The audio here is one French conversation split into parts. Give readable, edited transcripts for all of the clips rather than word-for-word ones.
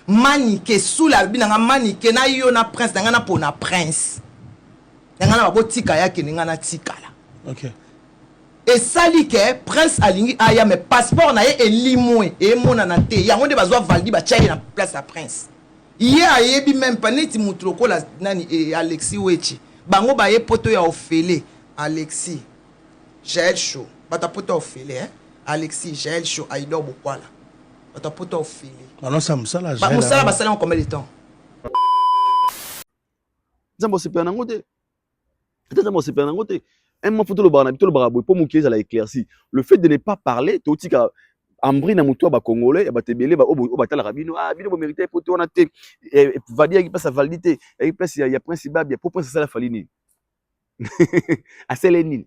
manike sula binanga manike na yo na prince na ngana pona prince na ngana babotika yake ngana tikala. OK. Et sali ke prince alingi aya mais passeport na ye elimwe e mona na te yango nde bazwa validi ba tchai na place ya prince. Ye ayebi même pas neti mutroko la nani Alexis Wechi bango ba ye poto ya ofele Alexis Jael Show bata poto ofele Alexis Jael Show Aïdor Bokwala bata poto ofele. Ah non ça musala ba musala basala en combien de temps? Zambo se pena ngote. Peut-être moi se pena ngote. Un moment photo le barabou pour mon kiez à la éclairci. Le fait de ne pas parler, tu dis qu'à Ambri na mutua ba congolais ba tebele ba o batala rabino ah bino bo mériter pour on a te valide qui passe à validité et place il y a principal bien pour penser ça la falini. À Sélénine.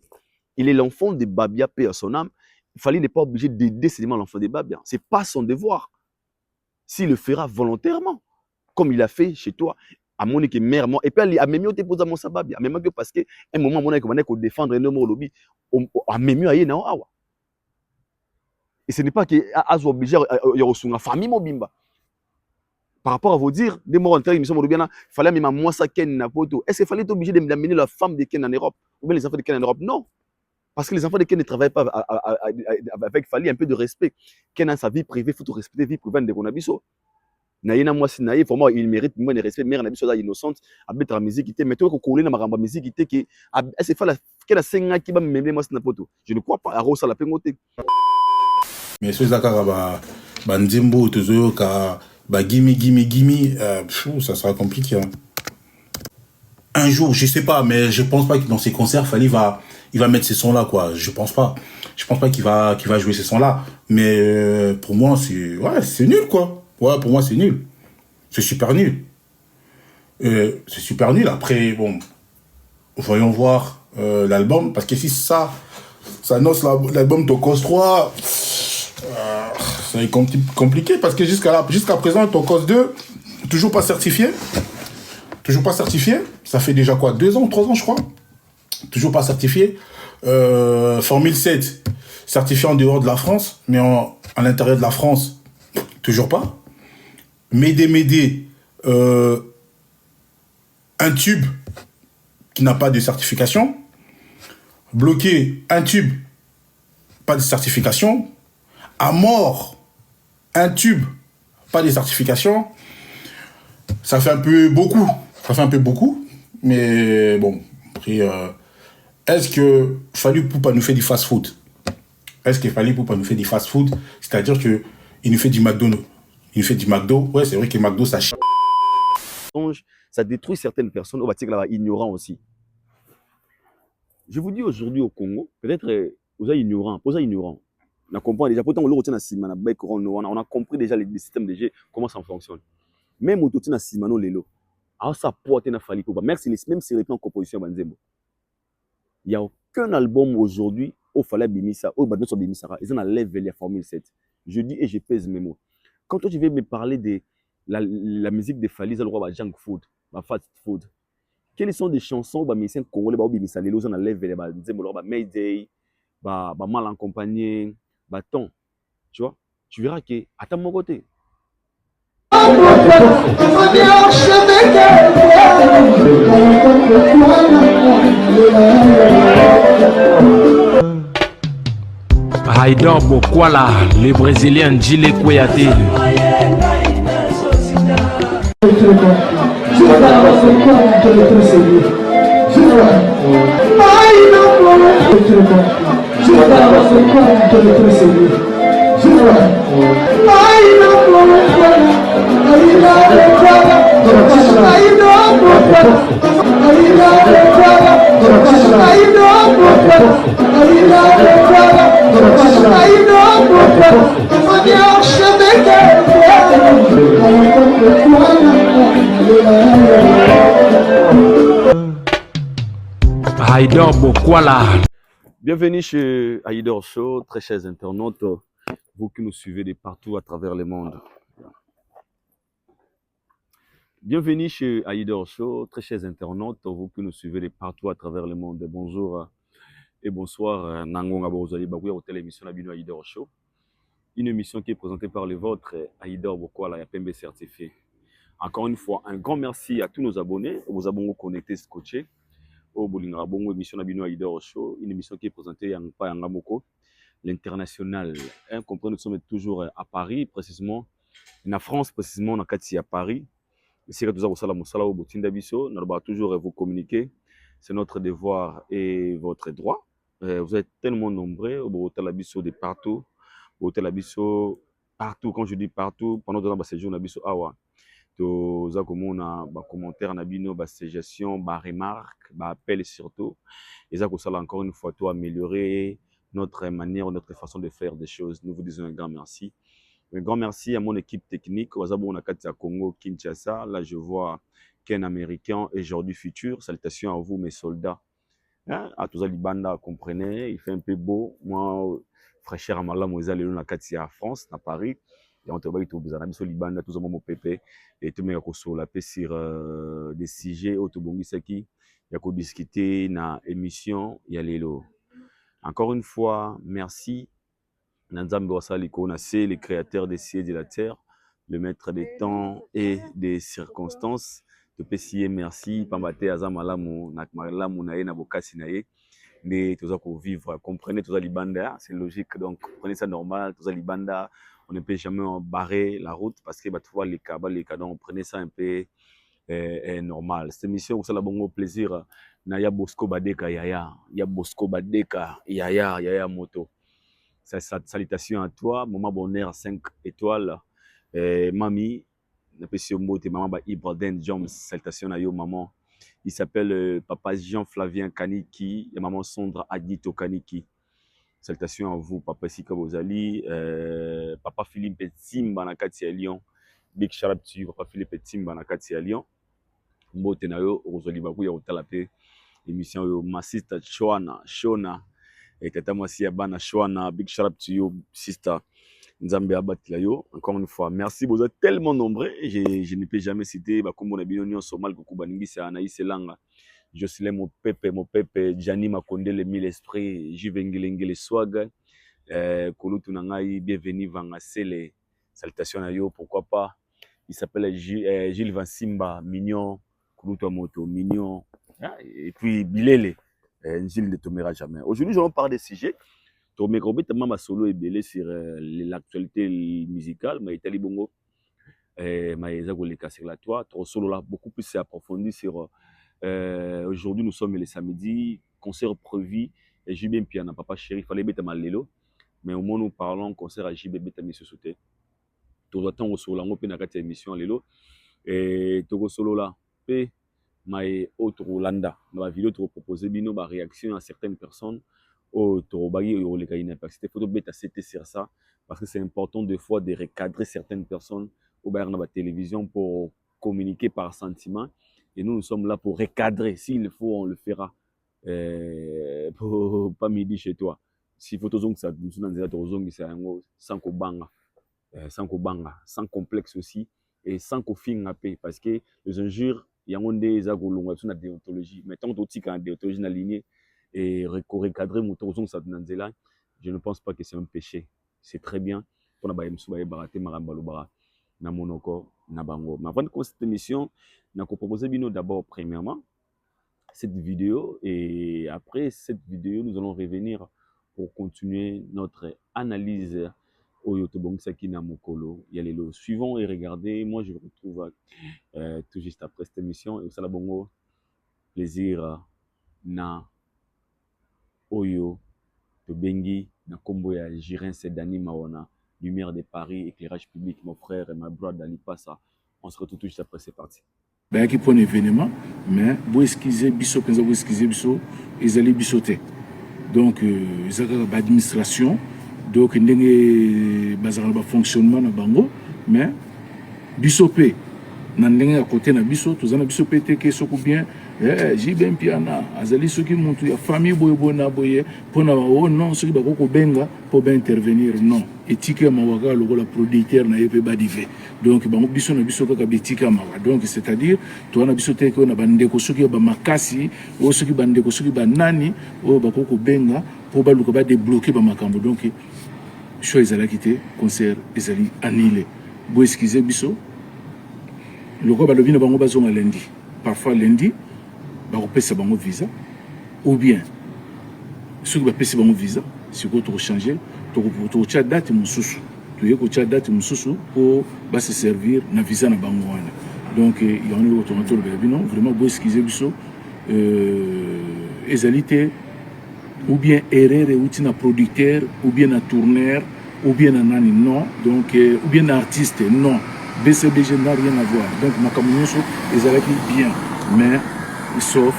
Il est l'enfant de Babia paix à son âme. Il fallait n'est pas obligé d'aider seulement l'enfant de Babia. C'est pas son devoir. S'il le fera volontairement comme il a fait chez toi. À mon équipe mère moi et puis à même mieux te poser mon sababia même que parce que un moment mon équipe on défendre un homme au lobby à même mieux ailleurs na awa et ce n'est pas que à obligé il y a une famille mobimba par rapport à vous dire des mots en termes émission il fallait même moi ça ken na poto est-ce qu'il fallait être obligé d'amener la femme de Ken en Europe ou bien les enfants de Ken en Europe? Non, parce que les enfants de Ken ne travaillent pas avec fallait un peu de respect. Ken a sa vie privée, faut respecter vie privée de Konabiso. Naïna moi si naïf, pour moi il mérite moins de respect. Mère Nabiso là innocente, à mettre la musique qui mais toi qu'on coller na maramba musique qui est-ce fallait qu'elle a 5 ans qui va me moi na poto. Je ne crois pas à Rosa la pengote. Mais ceux là ba nzimbo toujours ka ba gimme ça sera compliqué hein. Un jour, je sais pas, mais je pense pas que dans ses concerts Fally il va mettre ces sons là quoi. Je pense pas qu'il va jouer ces sons là, mais pour moi c'est nul quoi. Ouais, pour moi c'est nul. C'est super nul. C'est super nul. Après bon, voyons voir l'album parce que si ça annonce l'album Tokos 3 ça va être compliqué parce que jusqu'à présent Tokos 2 toujours pas certifié. Ça fait déjà quoi 2 ans, 3 ans je crois. Toujours pas certifié. Formule 7 certifié en dehors de la France, mais à l'intérieur de la France toujours pas. Médé un tube qui n'a pas de certification. Bloqué un tube, pas de certification. À mort un tube, pas de certification. Ça fait un peu beaucoup, mais bon, après, est-ce que Fally Ipupa nous fait du fast-food? C'est-à-dire que il nous fait du McDo. Ouais, c'est vrai que McDo, ça chie. Ça détruit certaines personnes, au bâtiment là, ignorants aussi. Je vous dis aujourd'hui au Congo, peut-être vous êtes ignorants, on comprend déjà, pourtant on a compris déjà les systèmes de jeu, comment ça fonctionne. Même au totina simano lelo a ça porter na Fally Ipupa même si les plans composition banzembo il y a aucun album aujourd'hui au Fally Bimisa au Badno Bimisa ils ont la level la formule 7 je dis et je pèse mes mots quand toi tu veux me parler de la musique de Fally ça le roi junk food fast food quelles sont des chansons ba musiciens congolais ba Bimisa lelo ils ont la level ba banzembo ba Mayday ba mal accompagné ba ton tu vois tu verras que à ta mon côté Aïdor Bokwala, le Brésilien Gilles Kouyaté. Aïdor Bokwala. Bienvenue chez Aïdor Show, très chers internautes, vous qui nous suivez de partout à travers le monde. Bienvenue chez Aïdor Show, très chers internautes, vous qui nous suivez de partout à travers le monde. Bonjour et bonsoir, Nangonga Bozali Baguya au télévision Abino Aïdor Show. Une émission qui est présentée par les vôtres, Aïda Bokwala, PMB certifié. Encore une fois, un grand merci à tous nos abonnés, aux abonnés connectés, scotchés, au Bolinga Bongo, émission Nabino Aïda Show, une émission qui est présentée en Yangamoko, l'international. Comprenez, nous sommes toujours à Paris, précisément, en France, précisément, on a à Paris. Ici, nous avons toujours vous communiquer. C'est notre devoir et votre droit. Vous êtes tellement nombreux au hôtel Abisso de partout. Au hôtel Abisso, partout, quand je dis partout, pendant 2 ans, c'est jour Abisso Awa. Nous avons des commentaires, des suggestions, des remarques, des appels surtout. Et ça, encore une fois, améliorer notre manière, notre façon de faire des choses. Nous vous disons un grand merci. Un grand merci à mon équipe technique. Au Congo, Kinshasa. Là, je vois qu'un Américain et aujourd'hui futur. Salutations à vous, mes soldats. Hein? À tous les bandes, comprenez, il fait un peu beau. Moi, fraîcheur à Malam, vous allez à France, à Paris. Et on te voit tout bizarre. Tous les bandes, tous les moments pépé. Et tout le monde sur la paix sur des sujets. Autobongisaki. Il y a qu'à discuter dans l'émission. Il y a les lots. Encore une fois, merci. Nanzambe Wasaliko, c'est le créateur des cieux et de la terre, le maître des temps et des circonstances. Te pesier merci, Pambate Azamalamu, Nakmalamu Nae, Nabokasi Nae, mais tout ça pour vivre. Comprenez tout ça, Libanda, c'est logique, donc prenez ça normal, tout ça, Libanda, on ne peut jamais barrer la route parce que bah, tu vois les cas, donc prenez ça un peu normal. Cette émission, vous savez, bon plaisir. Naya Bosco Badeka, Yaya, ya Bosco Badeka, Yaya Moto. Salutations à toi, maman bonheur 5 étoiles. Mami, maman Ibraden Jones, salutations à yo maman. Il s'appelle papa Jean-Flavien Kaniki et maman Sondra Adito Kaniki. Salutations à vous, papa Sika Bozali, papa Philippe Timba Nakati à Lyon. Big shout out to you, papa Philippe Timba Nakati à Lyon. Mbote na yo, Rosoli Bakou ya Otalape. Émission yo, ma sister Shona. Et tata mwasi ya bana Shwana, big shout out to you, sister Nzambe Abatilayo. Encore une fois, merci, vous êtes tellement nombreux. Je ne peux jamais citer, comme on a bien au Somal, Kukubaningisa, Anaïs Elanga, Jocelyn Mopepe, Gianni Makonde, le mille esprits, Jivengelenge, le swag, Kolutu Nangai, bienvenue, Vangasele, salutations à yo, pourquoi pas. Il s'appelle Gilles Vansimba, Mignon, Kolutu Amoto, Mignon, et puis Bilele. Gilles ne tombera jamais. Aujourd'hui, je vais parler des sujets. Tomé Robé, ma solo est belé sur l'actualité musicale, mais Italie Bongo, mais sur la toile. Ton solo là, beaucoup plus approfondi sur. Aujourd'hui, nous sommes le samedi, concert prévu, et JB Piana, papa chéri, fallait mettre mal lélo. Mais au moment où nous parlons, concert à JB Betami se sauter. Tout le temps, au solo, on peut n'a qu'à émission lélo. Et tout solo là, p mais autre Rolanda dans la vidéo tu proposer bino ba réaction à certaines personnes au torobagi au les cas c'était photo bêta c'était sur ça parce que c'est important des fois de recadrer certaines personnes au bar dans la télévision pour communiquer par sentiment et nous sommes là pour recadrer s'il le faut on le fera pour pas midi chez toi si photo zong ça nous dans des zong c'est sans kobanga sans complexe aussi et sans kofing paix parce que les injures il y a des agolongs sur la déontologie mais tant que la déontologie est lignée et recadrer mon tour ça je ne pense pas que c'est un péché c'est très bien pour na msuba baraté marambalobara na monoko na bango mais avant de commencer cette émission na ko proposer bino d'abord premièrement cette vidéo et après cette vidéo nous allons revenir pour continuer notre analyse au YouTube Sakina Mokolo. Il y a les lots suivants et regardez. Moi, je vous retrouve tout juste après cette émission. Et au Salabongo, plaisir na Oyo, Tobengi, na Komboya, Jirin Sedani Mawana, Lumière de Paris, éclairage public, mon frère et ma brother Ali Passa. On se retrouve tout juste après, c'est parti. Ben, qui prend un événement, mais vous esquissez, biso, quand vous esquissez, biso, ils allaient bisoter. Donc, ils ont l'administration. Donc ndenge bazala ba fonctionnement na bango mais bisopé na ndenge à côté na biso tozana bisopé te ke soko bien JB Piana azali soki muntu ya famille boye bona boye pona oh non soki bakoko benga pour bien intervenir non éthique mawaka lokola producteur na yepe badive donc bango biso na biso kaka betika mawa donc c'est-à-dire to na biso te ko na bandeko soki ba makasi o soki bandeko soki ba nani o bakoko benga pour baluka ba débloquer ba makambo donc choix ezalaki te concert ezali annulé bo excusez biso loko balobi na bango bazonga lundi parfois lundi bakopesa bango visa ou bien soki bapesi bango visa sikoyo tokochange tokotya date mosusu toye kotya date mosusu mpo base servir na visa na bango wana donc yango loko tonga tolobela bino vraiment bo excusez biso ezali te ou bien erreur euti na producteur ou bien na tourneur ou bien na nani non donc ou bien na artiste non BCBG n'a rien à voir donc makambo nyonso ezalaki bien mais sauf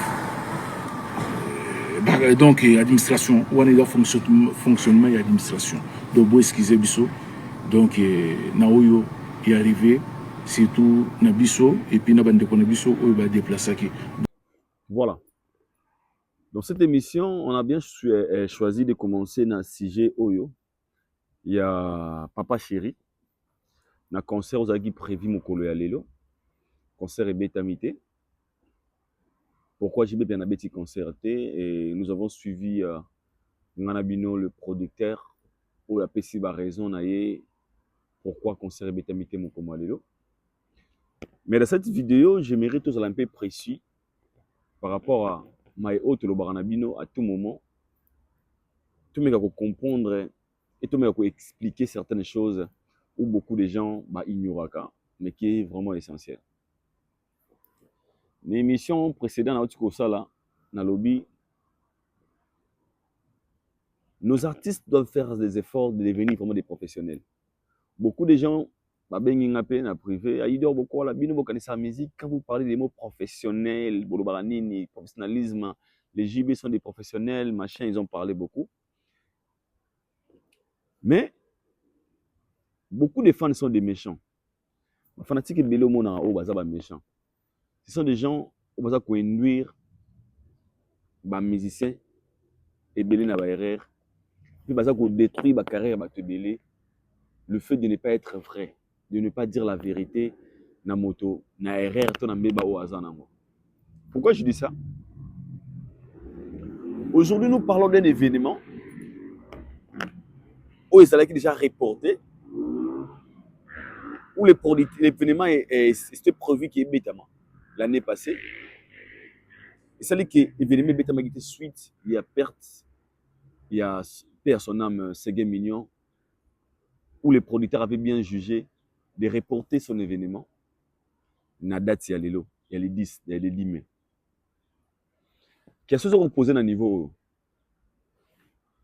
donc administration wana eza fonctionnement ya administration donc bo excusez biso donc na oyo est arrivé surtout na biso et puis na bandeko na biso oyo ba déplaçaki. Voilà. Dans cette émission, on a bien choisi de commencer dans le sujet Oyo. Il y a Papa Chéri. Na concert aux agi prévu mokolo ya lelo. Concert et bétamité. Pourquoi j'ai bien abeti concerté et nous avons suivi Nganabino le producteur ou la PC ba raison naie pourquoi concert et bétamité mokolo ya lelo. Mais dans cette vidéo, j'aimerais tous un peu précis par rapport à my autre le baranabino à tout moment. Tout le monde va comprendre et tout le monde va expliquer certaines choses où beaucoup de gens ignorent, mais qui est vraiment essentiel. L'émission précédente, dans lobby, nos artistes doivent faire des efforts de devenir vraiment des professionnels. Beaucoup de gens, privé, beaucoup la musique. Quand vous parlez des mots professionnels, professionnalisme, les JB sont des professionnels, machin, ils ont parlé beaucoup. Mais beaucoup de fans sont des méchants. Les fanatiques et Bélo Mona au bazar méchants. Ce sont des gens au bazar qui induire les musiciens et Bélé na erreur. Puis bazar qui détruit la carrière de Bélé. Le fait de ne pas être vrai, de ne pas dire la vérité, na moto, na erreur, to na mbeba au hasard na mo. Pourquoi je dis ça? Aujourd'hui, nous parlons d'un événement où il est déjà reporté, où l'événement était prévu qui est bêtement l'année passée. Il s'agit que l'événement bêtement était suite, il y a perte, il y a perd son âme, Ségué Mignon, où les producteurs avaient bien jugé de reporter son événement. Na date, il y a les lots, il y a les 10, il y a les 10 mai. Qu'est-ce que vous posez à niveau?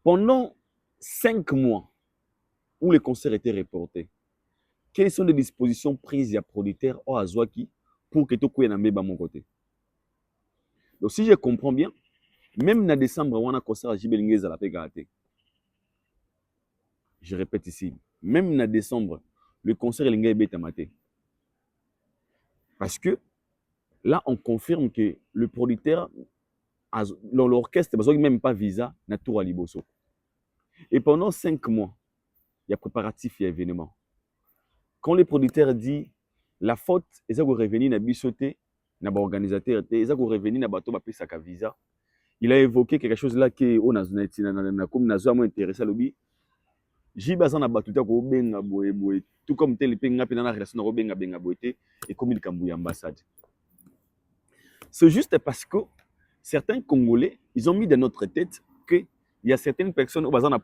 Pendant 5 mois où les concerts étaient reportés, quelles sont les dispositions prises à producteurs ou à Zouaki pour que tout le monde ait mon côté? Donc, si je comprends bien, même en décembre, on a un concert à Jibelingez à la PGAT. Je répète ici, même en décembre, le concert est bétamaté. Parce que là, on confirme que le producteur, dans l'orchestre, il n'y a même pas visa, na tour à Liboso. Et pendant 5 mois, il y a préparatif, il y a événement. Quand le producteur dit la faute, ils ont revenu na bisoté, na organisateur, ils ont revenu na bateau ba sa visa. Il a évoqué quelque chose là qui on a comme na zo intéressé lobby. Jibaza na batuta ko benga boye tout comme tel penga pena na relation na benga benga boyete et comme il kambu ambassade. C'est juste parce que certains Congolais, ils ont mis dans notre tête que il y a certaines personnes au bazana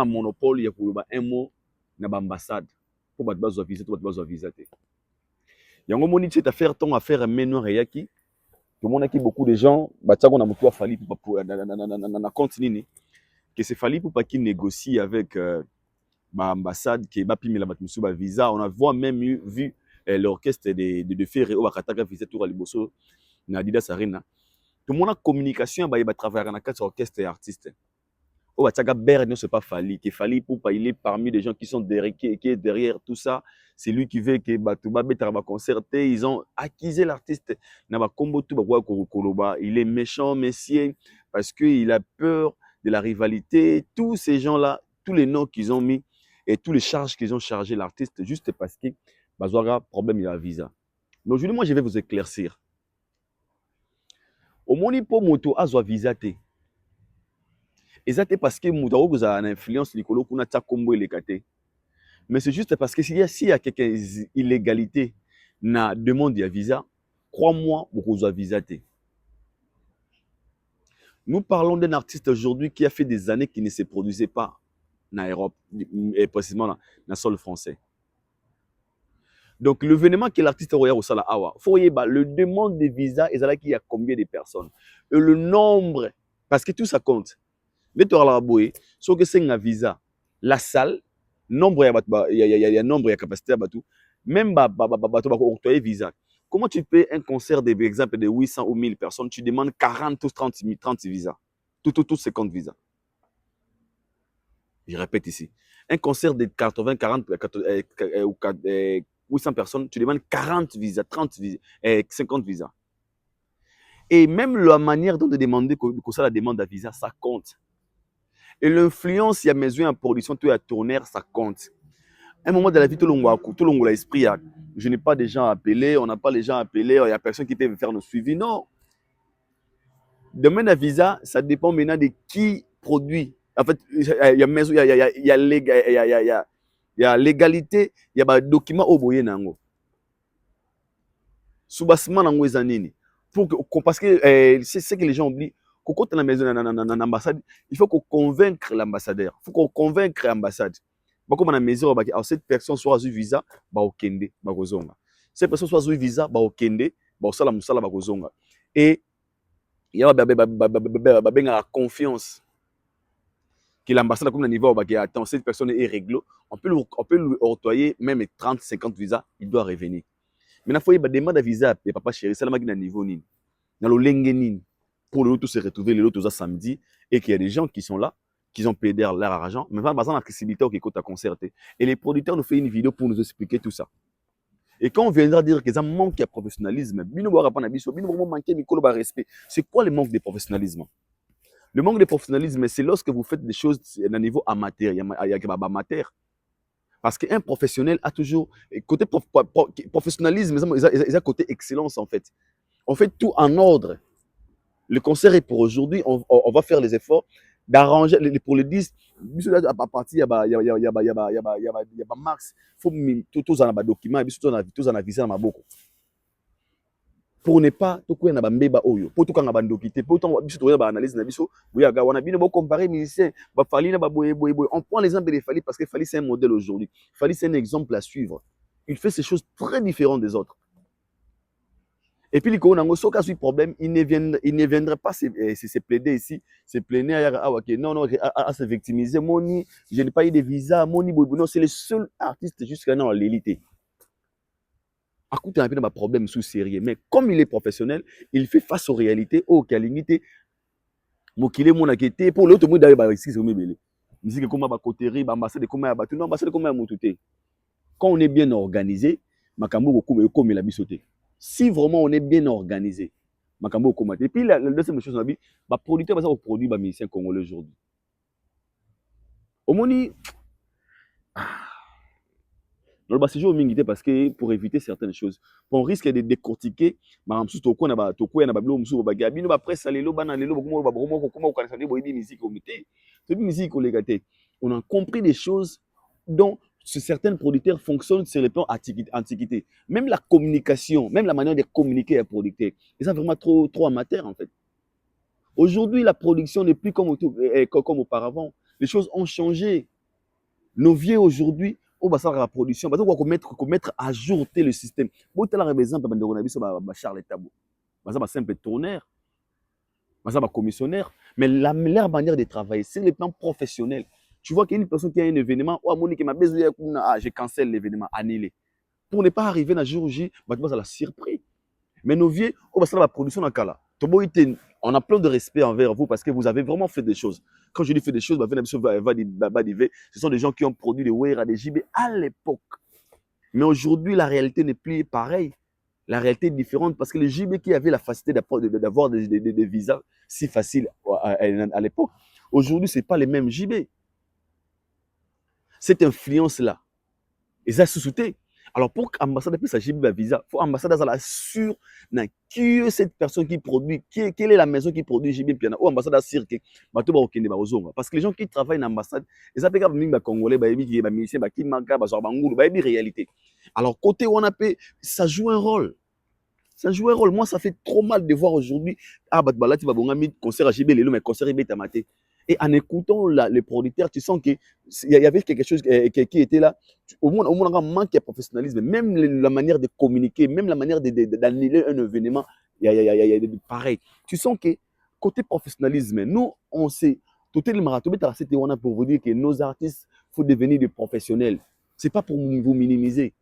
monopole, il y a un mot na ambassade pour battre bazo visa, tout bazo visa. Yango moni cette affaire ton affaire meno yaki. Tout le monde a qui beaucoup de gens, batako na mutu afali pour na continuer que c'est fallu pour pas qu'ils négocient avec l'ambassade qui va pimer la batmusu ba visa. On a même vu l'orchestre de Ferré au Bakataka visa tour à Liboso na Adidas Arena. Tout le monde a communication ba travailler dans quatre orchestre et artistes. Au Bataka Berne ne c'est pas fallu, qu'il fallait pour pas il est parmi les gens qui sont derrière qui est derrière tout ça. C'est lui qui veut que Batouba Betara va concerter, ils ont acquisé l'artiste na ba combo tout ba koloba, il est méchant messieurs parce que il a peur de la rivalité, tous ces gens-là, tous les noms qu'ils ont mis et tous les charges qu'ils ont chargé l'artiste juste parce que Bazoara problème il a visa. Mais aujourd'hui moi je vais vous éclaircir. Au moni po moto azwa visa té. Exactement parce que Moudaro vous a une influence likolo kuna tcha kombo elekate. Mais c'est juste parce que s'il y a quelques illégalités na demande ya visa, crois-moi, beaucoup de visa té. Nous parlons d'un artiste aujourd'hui qui a fait des années qui ne se produisait pas en Europe et précisément dans le sol français. Donc l'événement que l'artiste Roya au Sala Awa, le demande de visa et là qu'il y a combien de personnes et le nombre parce que tout ça compte. Mais tu as la boue, sauf que c'est un visa, la salle, nombre il y a nombre il y a capacité à bateau, même bateau octroyer visa. Comment tu fais un concert de exemple de 800 ou 1000 personnes, tu demandes 40 ou 30 visas. Tout 50 visas. Je répète ici. Un concert de 80, 40 ou 800 personnes, tu demandes 40 visas, 30 visas, 50 visas. Et même la manière dont de demander que ça la demande à visa, ça compte. Et l'influence, il y a mesure en production, tout est à tourner, ça compte. À un moment de la vie, tout le monde a l'esprit. Je n'ai pas de gens appelés, on n'a pas les gens appelés, il n'y a personne qui peut faire nos suivis. Non. Domaine à visa, ça dépend maintenant de qui produit. En fait, il y a légalité, il y a des documents au boye nango. Soubassement nango ezanini. Parce que c'est ce que les gens oublient. Quand tu es dans l'ambassade, il faut qu'on convainque l'ambassadeur. Il faut qu'on convainque l'ambassade. Comme on a mesure, cette personne soit sur visa, au kende, cette personne soit sur visa, au kende, au salam musala, et il y a la confiance que l'ambassade comme le niveau attend cette personne est réglo, on peut lui octroyer même 30 50 visas, il doit revenir. Maintenant il faut demander un visa et papa chéri, ça le niveau nini. Dans le lengenine pour le tout se retrouver le tout samedi et qu'il y a des gens qui sont là qui ont payé leur argent, mais pas besoin d'accessibilité qui coûte à concerter. Et les producteurs nous font une vidéo pour nous expliquer tout ça. Et quand on viendra dire que ça manque de professionnalisme, c'est quoi le manque de professionnalisme? Le manque de professionnalisme, c'est lorsque vous faites des choses à un niveau amateur. Parce qu'un professionnel a toujours côté professionnalisme, il a côté excellence en fait. On fait tout en ordre. Le concert est pour aujourd'hui, on va faire les efforts d'arranger pour le 10. À partir il y a max, faut tout dans les documents, tout dans la visa dans beaucoup. Pour ne pas tout quoi na bambeba oyo, pour tout quand na bandokité, pour tout biso to ba analyse na biso, buya wana bino bo comparer musicien, ba Fally na ba boye. On prend l'exemple de Fally parce que Fally c'est un modèle aujourd'hui. Fally c'est un exemple à suivre. Il fait ces choses très différentes des autres. Et puis, quand on a un problème, il ne viendrait pas se plaider ici, se plaigner non, à se victimiser. Moni, je n'ai pas eu de visa, Moni, non, c'est le seul artiste jusqu'à maintenant à l'élité. À côté, il y a un problème sous sérieux. Mais comme il est professionnel, il fait face aux réalités, aux qualités. Mokile mon akete pour l'autre monde d'ailleurs ba ici c'est mebele. Musique comme ba coterie, ba ambassade comme ba tout non ambassade comme ba motuté. Quand on est bien organisé, makambo comme la bisoté. Si vraiment on est bien organisé, makambo komate. Et puis la deuxième chose on a dit, ba producteur va produire ba musicien congolais aujourd'hui. Omoni dans le séjour mingité parce que pour éviter certaines choses, on risque de décortiquer maram sous toko na ba bilo musu ba gabi no ba presse lelo bana lelo ba comment kanisa ni boyebi musique comité. C'est une musique collégaté. On a compris des choses dont certains producteurs fonctionnent sur le plan antiquité. Même la communication, même la manière de communiquer à producteur, ils sont vraiment trop amateur en fait. Aujourd'hui, la production n'est plus comme auparavant. Les choses ont changé. Nos vieux aujourd'hui, on va faire la production, on va mettre à jour le système. Bon, tu as la exemple, Charles Tabou. On va simple tourneur, on va commissionnaire, mais la meilleure manière de travailler, c'est le plan professionnel. Tu vois qu'il y a une personne qui a un événement, oh, Monique m'a besoin, je cancelle l'événement, annulé. Pour ne pas arriver dans le jour J, on va la surprise. Mais nos vieux, on va faire la production dans le cas là. On a plein de respect envers vous parce que vous avez vraiment fait des choses. Quand je dis fait des choses, ce sont des gens qui ont produit des Wera, des JB à l'époque. Mais aujourd'hui, la réalité n'est plus pareille. La réalité est différente parce que les JB qui avaient la facilité d'avoir des visas si faciles à l'époque, aujourd'hui, ce n'est pas les mêmes JB. Cette influence-là, ils ont sous-souté. Alors, pour qu'ambassade puisse agir la visa, il faut ambassade à la sûr qui est cette personne qui produit, quelle est la maison qui produit JB Piana, ou ambassade à cirque, parce que les gens qui travaillent dans l'ambassade, ils appellent les Congolais, les musiciens, qui manquent, les réalité. Alors, côté ONAP, ça joue un rôle. Ça joue un rôle. Moi, ça fait trop mal de voir aujourd'hui, là, tu vas voir un concert à JB, mais concert à Tamate. Et en écoutant les producteurs, tu sens qu'il y avait quelque chose qui était là. Au moins, on a un manque de professionnalisme. Même la manière de communiquer, même la manière d'annuler un événement, il y a pareil. Tu sens que côté professionnalisme, nous, on sait, tout le marathon, pour vous dire que nos artistes, il faut devenir des professionnels. Ce n'est pas pour vous minimiser.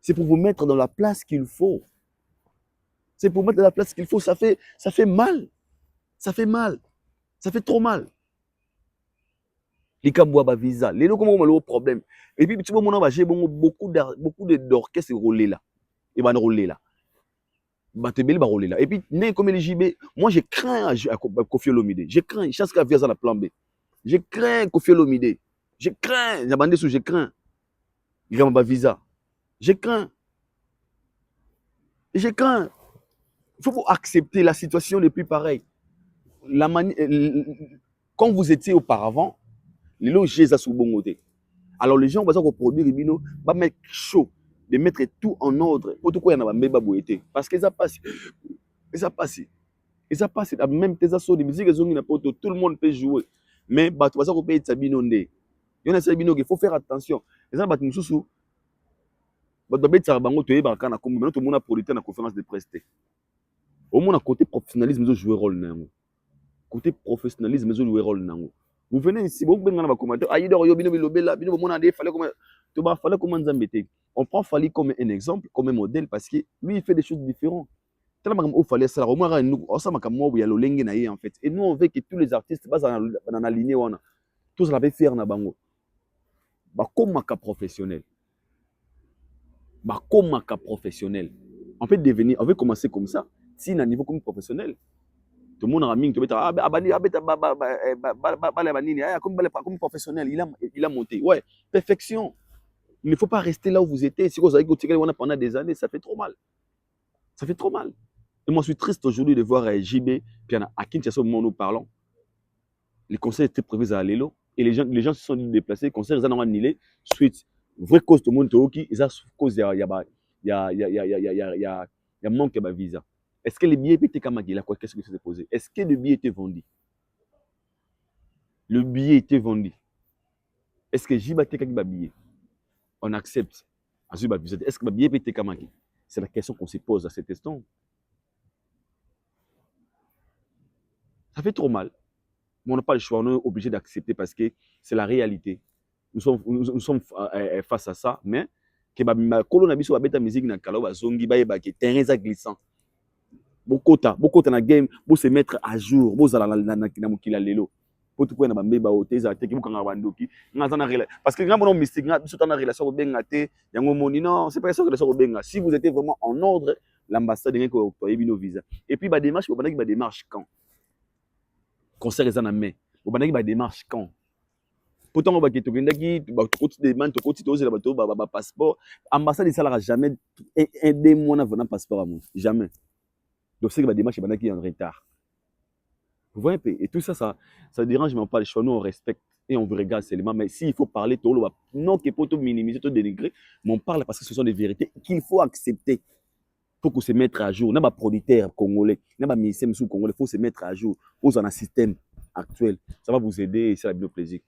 C'est pour vous mettre dans la place qu'il faut. C'est pour mettre dans la place qu'il faut. Ça fait mal. Ça fait mal. Ça fait trop mal. Les Kabouaba visa, les locaux ont le problème. Et puis, tu vois, j'ai beaucoup d'orchestres roulés là. Et ben roulés là. Roulés là. Et puis, comme les JB, moi, je crains à Kofi Olomide. Je crains, chasse qu'à faire ça la plan B. Je crains Kofi Olomide. Je crains, je crains. Les Kabouaba visa. Je crains. Je crains. Il faut accepter la situation n'est plus pareille. Quand vous étiez auparavant, les loges à sous-bongoté. Alors les gens vont produire Ribino, va mettre chaud, de mettre tout en ordre. Pour tout quoi il y en a pas boité. Parce que ça passe. Et ça passe. Et ça passe. Même tes assauts de musique, tout le monde peut jouer. Mais tu vas payer Sabino Ndé. Il y en a Sabino, il faut faire attention. Les gens battent sous. Tout le monde a produit dans la conférence de presse. Au moins, côté professionnalisme, ils jouent rôle. Côté professionnalisme, ils jouent rôle. Vous venez ici, vous venez dans les commentaires. On prend Fali comme un exemple, comme un modèle, parce que lui, il fait des choses différentes. Et nous, on veut que tous les artistes basent dans la lignée, tous la faire na bango. Comme un professionnel. Comme un professionnel. On veut commencer comme ça, si à un niveau comme professionnel. Tout le monde a mis, comme professionnel, il a monté. Ouais, perfection. Il ne faut pas rester là où vous étiez. Si vous avez pendant des années, ça fait trop mal. Ça fait trop mal. Et moi, je suis triste aujourd'hui de voir JB, puis à Kinshasa, au moment où nous parlons, les concerts étaient prévus à Lelo, et les gens se sont déplacés, les concerts, ils ont annulé, suite, vraie cause de monde, ils ont cause, il y a manque de visa. Est-ce que les billets étaient comme quoi? Qu'est-ce que s'est posé? Est-ce que le billet était vendu? Le billet était vendu. Est-ce que JB était comme billet? On accepte. Est-ce que le billet était comme c'est la question qu'on se pose à cet instant. Ça fait trop mal. Mais on n'a pas le choix, on est obligé d'accepter parce que c'est la réalité. Nous sommes face à ça, mais que la colonabiso va mettre la musique dans le calor, zongi ba yeba que terrain glissant. Beaucoup de game, pour se mettre à jour, pour la mukila lelo. Pour tout quoi na bamba hotel za te ki bukanga bandoki. Parce que grand bonhomme mystique, na biso tana relation benga te, yango moni non, c'est pas ça que relation benga. Si vous êtes vraiment en ordre, l'ambassade rien ko octroyer bino visa. Et puis ba démarche, ba bandaki ba démarche quand concert les en main. Ba bandaki ba démarche quand. Pourtant on va que to kendaki ba côté demande to côté to ba to ba passeport, ambassade ça la jamais aider moi na venant passeport à moi, jamais. Donc c'est que la démarche est en retard. Vous voyez un peu? Et tout ça, ça dérange, mais on parle de choix, nous on respecte et on vous regarde seulement. Mais s'il faut parler, non qu'il faut tout minimiser, tout dénigrer, mais on parle parce que ce sont des vérités qu'il faut accepter pour qu'on se mette à jour. N'a pas producteur congolais, n'a pas ministère congolais, il faut se mettre à jour aux un système actuel. Ça va vous aider et c'est la plaisir.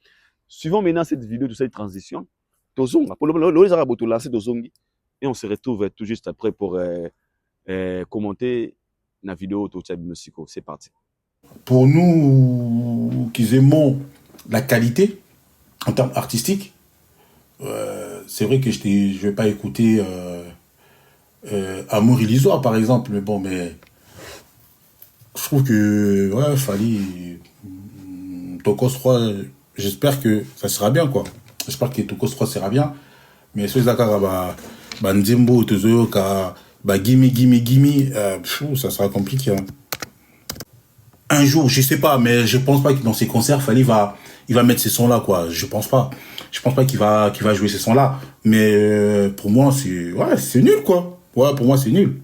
Suivons maintenant cette vidéo de cette transition. Et on se retrouve tout juste après pour commenter la vidéo de Tchabinosico. C'est parti. Pour nous qui aimons la qualité en termes artistiques, c'est vrai que je ne vais pas écouter Amour illusoire par exemple, mais bon, mais je trouve que ouais, Fali, Tokos 3, j'espère que ça sera bien quoi. J'espère que Tokos 3 sera bien, mais ceux qui Nzimbo, Tozoyo, gimme, ça sera compliqué. Hein. Un jour, je sais pas, mais je pense pas que dans ses concerts, Fali il va mettre ces sons-là, quoi. Je pense pas. je pense pas qu'il va jouer ces sons-là. Mais pour moi, c'est nul, quoi. Ouais, pour moi, c'est nul.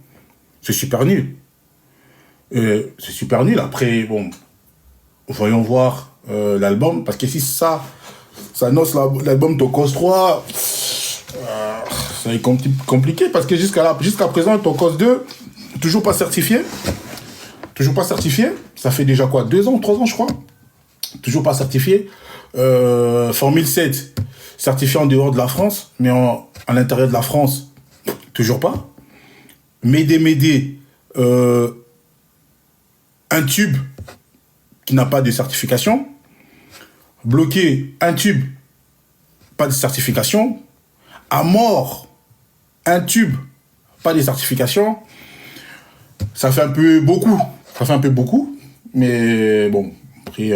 C'est super nul. C'est super nul. Après, bon, voyons voir l'album. Parce que si ça annonce l'album Tokos 3, ça va être compliqué. Parce que jusqu'à présent, Tokos 2, toujours pas certifié. Toujours pas certifié. Ça fait déjà quoi, 2 ans, 3 ans, je crois. Toujours pas certifié. Formule 7, certifié en dehors de la France, mais à l'intérieur de la France, toujours pas. Médé, un tube qui n'a pas de certification. Bloqué, un tube, pas de certification. À mort, un tube, pas de certification. Ça fait un peu beaucoup. Mais bon, après,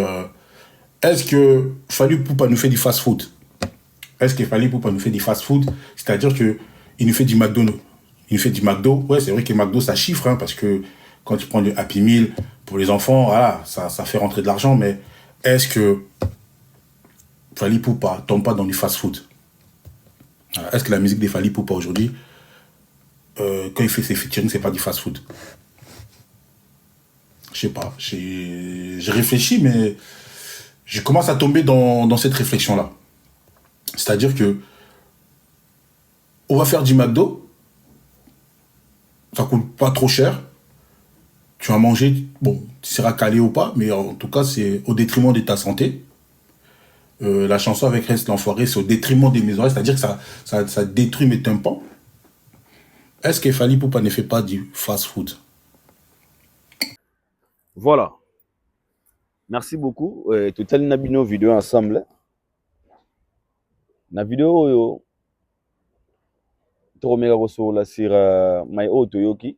est-ce que Fally Ipupa nous fait du fast-food? C'est-à-dire que il nous fait du McDo. Ouais, c'est vrai que McDo, ça chiffre, hein, parce que quand tu prends le Happy Meal pour les enfants, voilà, ça fait rentrer de l'argent, mais est-ce que Fally Ipupa tombe pas dans du fast-food? Est-ce que la musique des Fally Ipupa aujourd'hui, quand il fait ses featuring, c'est pas du fast-food? Je sais pas. J'ai réfléchi, mais je commence à tomber dans cette réflexion-là. C'est-à-dire que on va faire du McDo, ça coûte pas trop cher. Tu vas manger, bon, tu seras calé ou pas, mais en tout cas, c'est au détriment de ta santé. La chanson avec Reste l'Enfoiré, c'est au détriment de mes oreilles, c'est-à-dire que ça détruit mes tympans. Est-ce que Fally Ipupa ne fait pas du fast-food? Voilà. Merci beaucoup. Total Nabino vidéo ensemble. Na vidéo yo Toromega Rosso sur My Toyoki.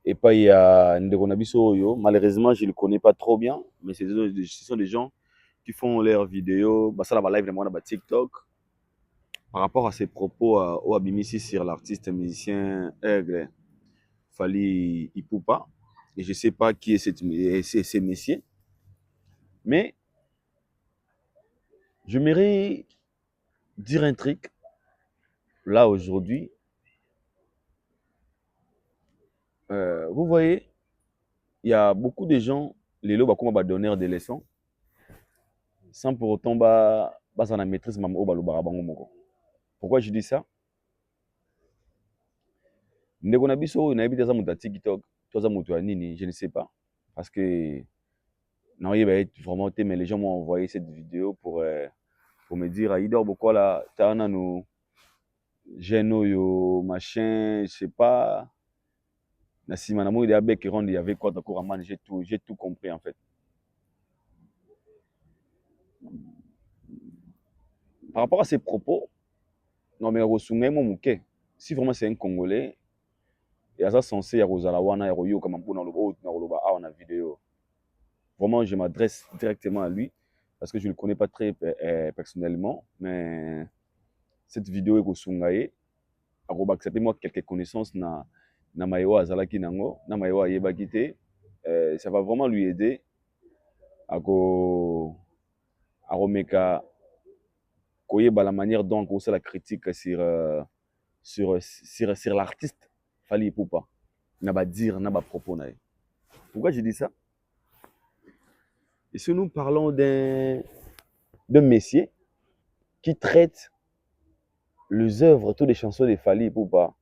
Et pas il y a Ndeko Nabiso yo. Malheureusement, je le connais pas trop bien, mais ce sont des gens qui font leurs vidéos. Bah ça la live vraiment dans TikTok. Par rapport à ses propos au Abimisi sur l'artiste musicien Aigle Fally Ipupa. Et je sais pas qui est ces messieurs. Mais j'aimerais dire un truc là aujourd'hui. Vous voyez, il y a beaucoup de gens, les lots va donner des leçons sans pour autant la maîtrise même au balobarabang moko. Pourquoi je dis ça? Ndeko na biso na yebi za muta TikTok, toza mutu ya nini, je ne sais pas parce que non, il va être vraiment mais les gens m'ont envoyé cette vidéo pour me dire Aïdor Bokola Tana nous Geno yo machin, je sais pas. Nassima Namo il y avait quoi dans Koraman, j'ai tout compris en fait. Par rapport à ses propos, non mais si vraiment c'est un Congolais, et à ça censé Yarozalawana Yaroyo comme un dans la vidéo. Vraiment, je m'adresse directement à lui parce que je ne le connais pas très personnellement, mais cette vidéo est Rosungaye. A accepté moi quelques connaissances na Maïwa Azalaki Nango, na Maïwa Yebakite. Ça va vraiment lui aider à remeka la manière dont on fait la critique sur l'artiste Fally Ipupa. N'a pas dire, n'a pas propos. Pourquoi je dis ça? Et si nous parlons d'un messier qui traite les œuvres, toutes les chansons de Fally Ipupa,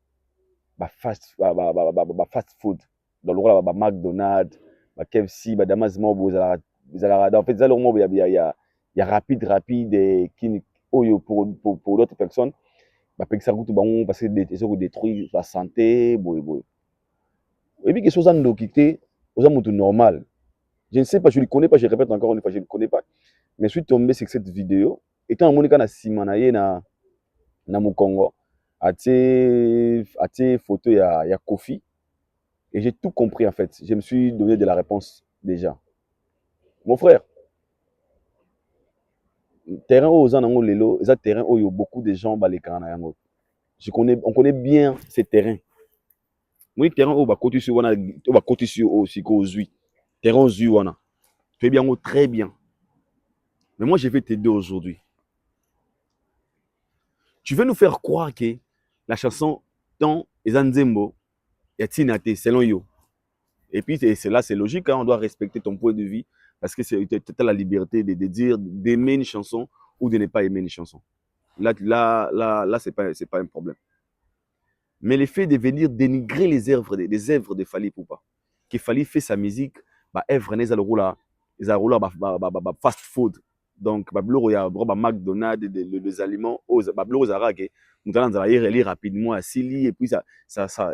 fast food, dans le rôle de McDonald's, KFC, Damas Mob, en fait, il y a rapide qui pour d'autres personnes, parce que des détruit la santé, et puis, quelque chose de normal. Je ne sais pas, je ne le connais pas, je répète encore une fois, je ne le connais pas. Mais je suis tombé sur cette vidéo. Étant en Monika na Simanaye na Mukongo, à tes photos, il y a Kofi. Et j'ai tout compris en fait. Je me suis donné de la réponse déjà. Mon frère, terrain aux Anango Lelo, c'est un terrain où il y a beaucoup de gens on connaît bien ces terrains. Oui, terrain où va côté sur aussi terrain Zuiwana. Tu es bien, très bien. Mais moi, je vais t'aider aujourd'hui. Tu veux nous faire croire que la chanson dans les Nzembo est tinate selon yo. Et puis, c'est là, c'est logique, hein, on doit respecter ton point de vue parce que tu as la liberté de dire, d'aimer une chanson ou de ne pas aimer une chanson. Là c'est pas un problème. Mais le fait de venir dénigrer les œuvres de Fally Ipupa, que Fally fait sa musique, bah œuvre n'est pas le fast food. Donc il y a McDonald's des aliments aux bablo zarake nous allons aller rapidement à Sili et puis ça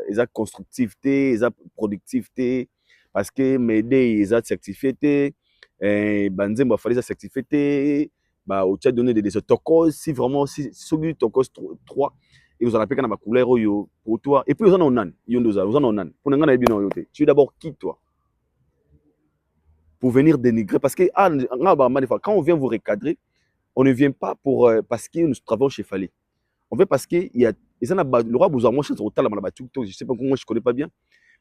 ils a constructivité, ils a productivité parce que m'aider ils a certifié et banzemba Fally sa certifié bah au tient donné des autocols si vraiment si celui autocols 3 et vous allez appeler ma couleur pour toi et puis vous en avez pour n'en bien yote tu es d'abord qui toi pour venir dénigrer parce que quand on vient vous recadrer on ne vient pas pour parce que nous travaillons chez Fally on vient parce que il y a le roi besoin moi je sais pas comment je connais pas bien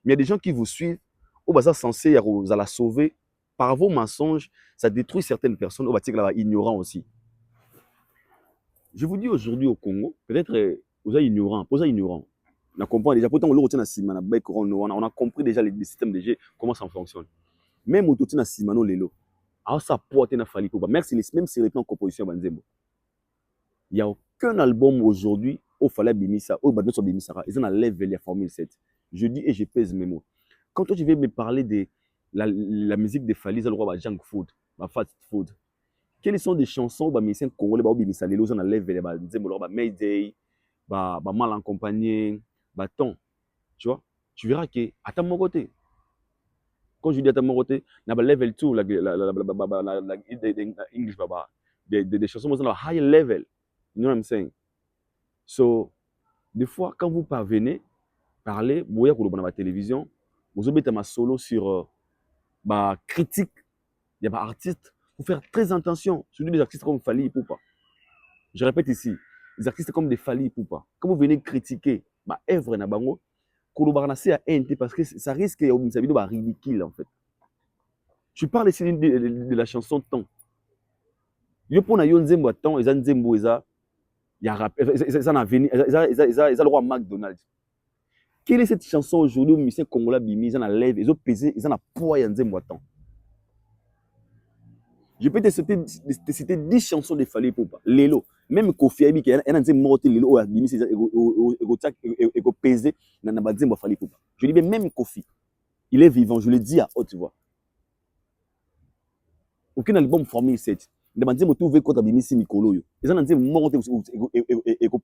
mais il y a des gens qui vous suivent au bazar censé vous la sauver par vos mensonges ça détruit certaines personnes au bâtiment là ignorant aussi. Je vous dis aujourd'hui au Congo, peut-être vous êtes ignorant, on comprend déjà, pourtant on a compris déjà les systèmes de jeu, comment ça fonctionne. Même au Totina Simano Lelo, alors ça porte na Fally Ipupa, même si les plans composition Banzembo. Il n'y a aucun album aujourd'hui au Fally Bimisa, au Badno sur Bimisa, ils ont enlevé la Formule 7. Je dis et je pèse mes mots. Quand toi tu veux me parler de la musique de Fally, ça le roi junk food, fast food. Quelles sont des chansons où les musiciens congolais ba bimisa lelo za na level ba nzembo ba Mayday ba mal accompagné ba ton tu vois tu verras que à mon côté quand je dis à mon côté na ba level 2 la English des chansons dans high level you know what I'm saying so des fois quand vous parvenez parler boya ko na ba télévision vous obétez ma solo sur ba critique il y a ba artiste. Il faut faire très attention sur des artistes comme Fally Ipupa. Je répète ici, des artistes comme des Fally Ipupa. Quand vous venez critiquer, bah œuvre na bango, kolobarnasi à NT parce que ça risque de ridicule en fait. Tu parles ici de la chanson Temps. Yo pona yo nzembo Temps, eza nzembo eza ya rap, eza na veni, eza le roi McDonald's. Quelle est cette chanson aujourd'hui où musicien congolais bimi, ils ont la lèvre, ils ont pesé, ils ont la poids ya nzembo Temps. Je peux te citer 10 chansons de Fally Ipupa. Lelo, même Kofi Abi qui est un des morts Lelo a bimi c'est ego pesé na banzembo Fally Ipupa. Je dis même Kofi, il est vivant, je le dis à haute voix. Aucun album Formule 7. De banzembo tout veut contre bimi si mikolo yo. Ils ont un morts ego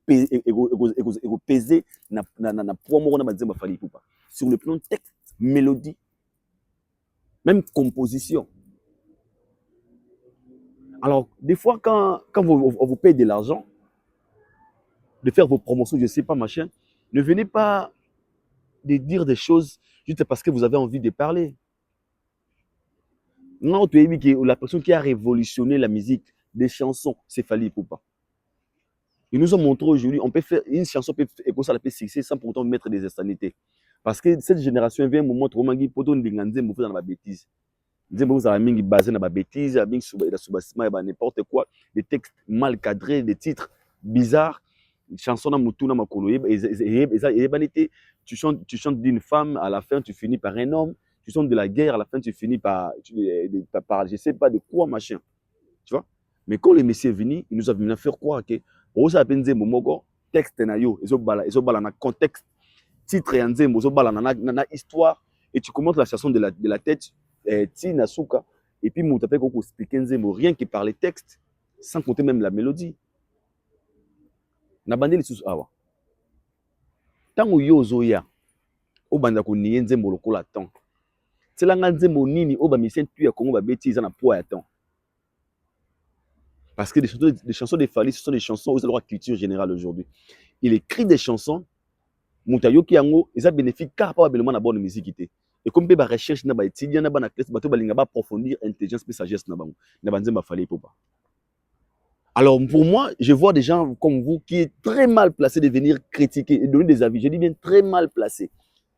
pesé na poids mort na banzembo Fally Ipupa. Sur le plan texte, mélodie, même composition. Alors, des fois, quand on vous paye de l'argent, de faire vos promotions, je ne sais pas, machin, ne venez pas de dire des choses juste parce que vous avez envie de parler. Non, tu as dit que la personne qui a révolutionné la musique des chansons, c'est Fally Ipupa. Ils nous ont montré aujourd'hui, on peut faire une chanson, et ça peut succès sans pourtant mettre des insanités. Parce que cette génération vient me montrer comment ils peuvent faire des bêtises. Vous avez basé dans la bêtise, n'importe quoi, des textes mal cadrés, des titres bizarres, chansons dans Moutouna Makolo. Tu chantes d'une femme, à la fin tu finis par un homme, tu chantes de la guerre, à la fin tu finis par je sais pas de quoi, machin. Tu vois? Mais quand le Messie est venu, il nous a venu faire croire que Rosa Benze Momogo, texte na yo, ezobala na contexte, titre et nzembo, ezobala na histoire, et tu commences la chanson de la tête. Tina Souka, et puis mon tapé qu'on explique rien que par les textes, sans compter même la mélodie. Na bandeli sous awa. Tango yo zoya, o banda ko niye nzembo lokola temps. C'est la nzembo nini o ba misien tu ya Congo ba bêtise na poids ya temps. Parce que les chansons de Fally, ce sont des chansons où c'est la culture générale aujourd'hui. Il écrit des chansons, Moutayo Kiango, ils ont bénéfice car pas bellement la bonne musique. Et comme la recherche na ba étudiant na ba na classe bato balinga ba approfondir intelligence et sagesse na bango na banzemba Fally Ipupa. Alors pour moi, je vois des gens comme vous qui est très mal placé de venir critiquer et donner des avis. Je dis bien très mal placé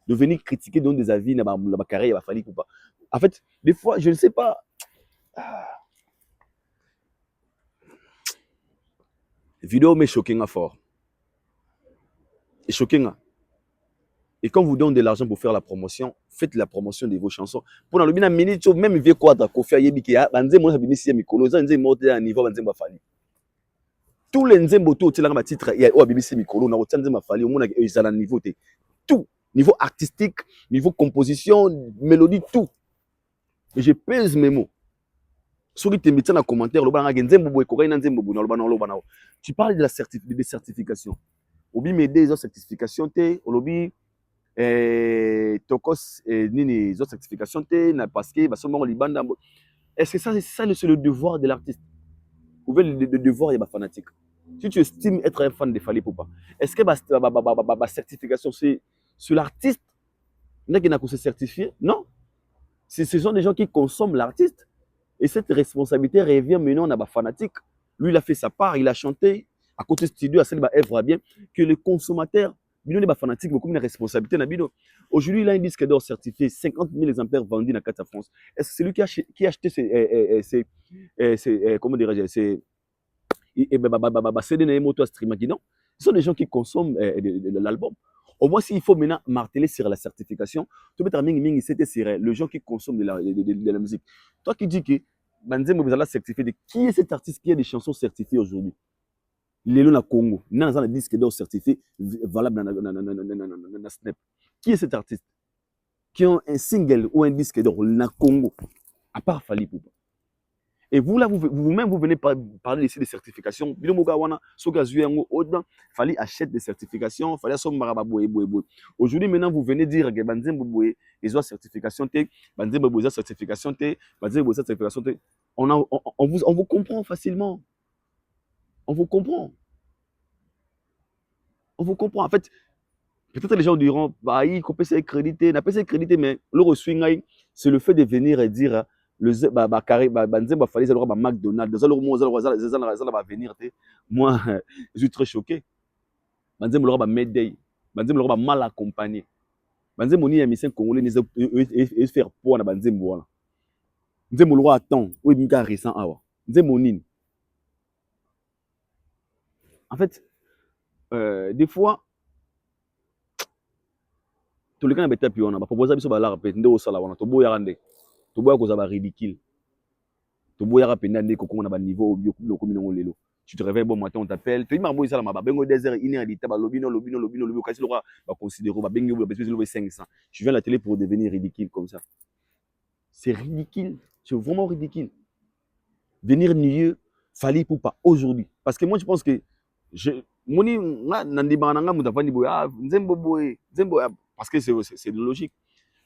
de venir critiquer, donner des avis na ba carrière ba Fally Ipupa. En fait, des fois, je ne sais pas. Vidéo mais choquant fort. Et choquant. Et quand on vous donne de l'argent pour faire la promotion, faites la promotion de vos chansons. Pour le bien minute, même vieux quadra, Kofi Ayebiki, banze mo sabini si mikolo, zanze monter à niveau banze mafali. Tous les nzembo tout tu l'as titre, il y a au BBC mikolo, na otanze mafali, au moins ils ont niveau tout, niveau artistique, niveau composition, mélodie, tout. Et je pèse mes mots. Sur les métiers dans commentaire, le bananga nzembo boy kokai nzembo boy, le banao. Tu parles de la certification. Obi m'aider les certifications te, obi tokos nini les certifications te na parce que basomba libanda. Est-ce que ça c'est le devoir de l'artiste? Ou bien le devoir est fanatique? Si tu estimes être un fan de Fally Ipupa, est-ce que la certification c'est sur l'artiste? Il y en a qui n'a qu'à se certifier? Non. Ce sont des gens qui consomment l'artiste. Et cette responsabilité revient maintenant à la fanatique. Lui, il a fait sa part, il a chanté. À côté du studio, à celle qui œuvre bien. Que le consommateur, il est fanatique, beaucoup de responsabilité. Aujourd'hui, il a un disque d'or certifié, 50 000 exemplaires vendus dans la France. Est-ce que c'est lui qui a acheté ces comment dirais-je, ces CD moto stream? Non. Ce sont des gens qui consomment l'album. Au moins, s'il faut maintenant marteler sur la certification, tu peux terminer, c'était sur les gens qui consomment de la musique. Toi qui dis que Banzembo vous allez certifier, qui est cet artiste qui a des chansons certifiées aujourd'hui? Lélo na Congo, il y a un disque d'or certifié valable dans Snap. Qui est cet artiste qui a un single ou un disque d'or na Congo, à part Fally Ipupa? Et vous, là, vous-même, vous venez parler ici de certifications. Fallait acheter des certifications. Aujourd'hui, maintenant, vous venez dire que Banzembo ils ont certification. Banzembo ils ont certification. Banzembo ils ont certification. On vous comprend facilement. On vous comprend. On vous comprend. En fait, peut-être les gens diront, bah, il peut se créditer, n'a pas se créditer, mais le swing, c'est le fait de venir et dire, Banzembo fallait aller à McDonald's, va venir. Moi, je suis très choqué. Banzembo va Mayday, Banzembo va mal accompagné. Banzembo ni émission congolais ni faire pour na Banzembo. Banzembo le attend, oui, il a récent awa. Banzembo nini. En fait, des fois, tous les gens qui ont été on a proposé à la répète, au salawana, to boya rande, to boya cause ridicule. To boya rapenda ndeko ko na ba niveau bio ko minongo lelo. Tu te réveilles bon matin, on t'appelle, tu dis ma boy ça la bengo des heures une heure d'état ba lobino kasi le ba considérer ba bengo ba 500. Tu viens à la télé pour devenir ridicule comme ça. C'est ridicule, c'est vraiment ridicule. Venir nier Fally Ipupa aujourd'hui parce que moi je pense que moni nandi bananga mutafandi boya nzembo boy nzembo parce que c'est logique.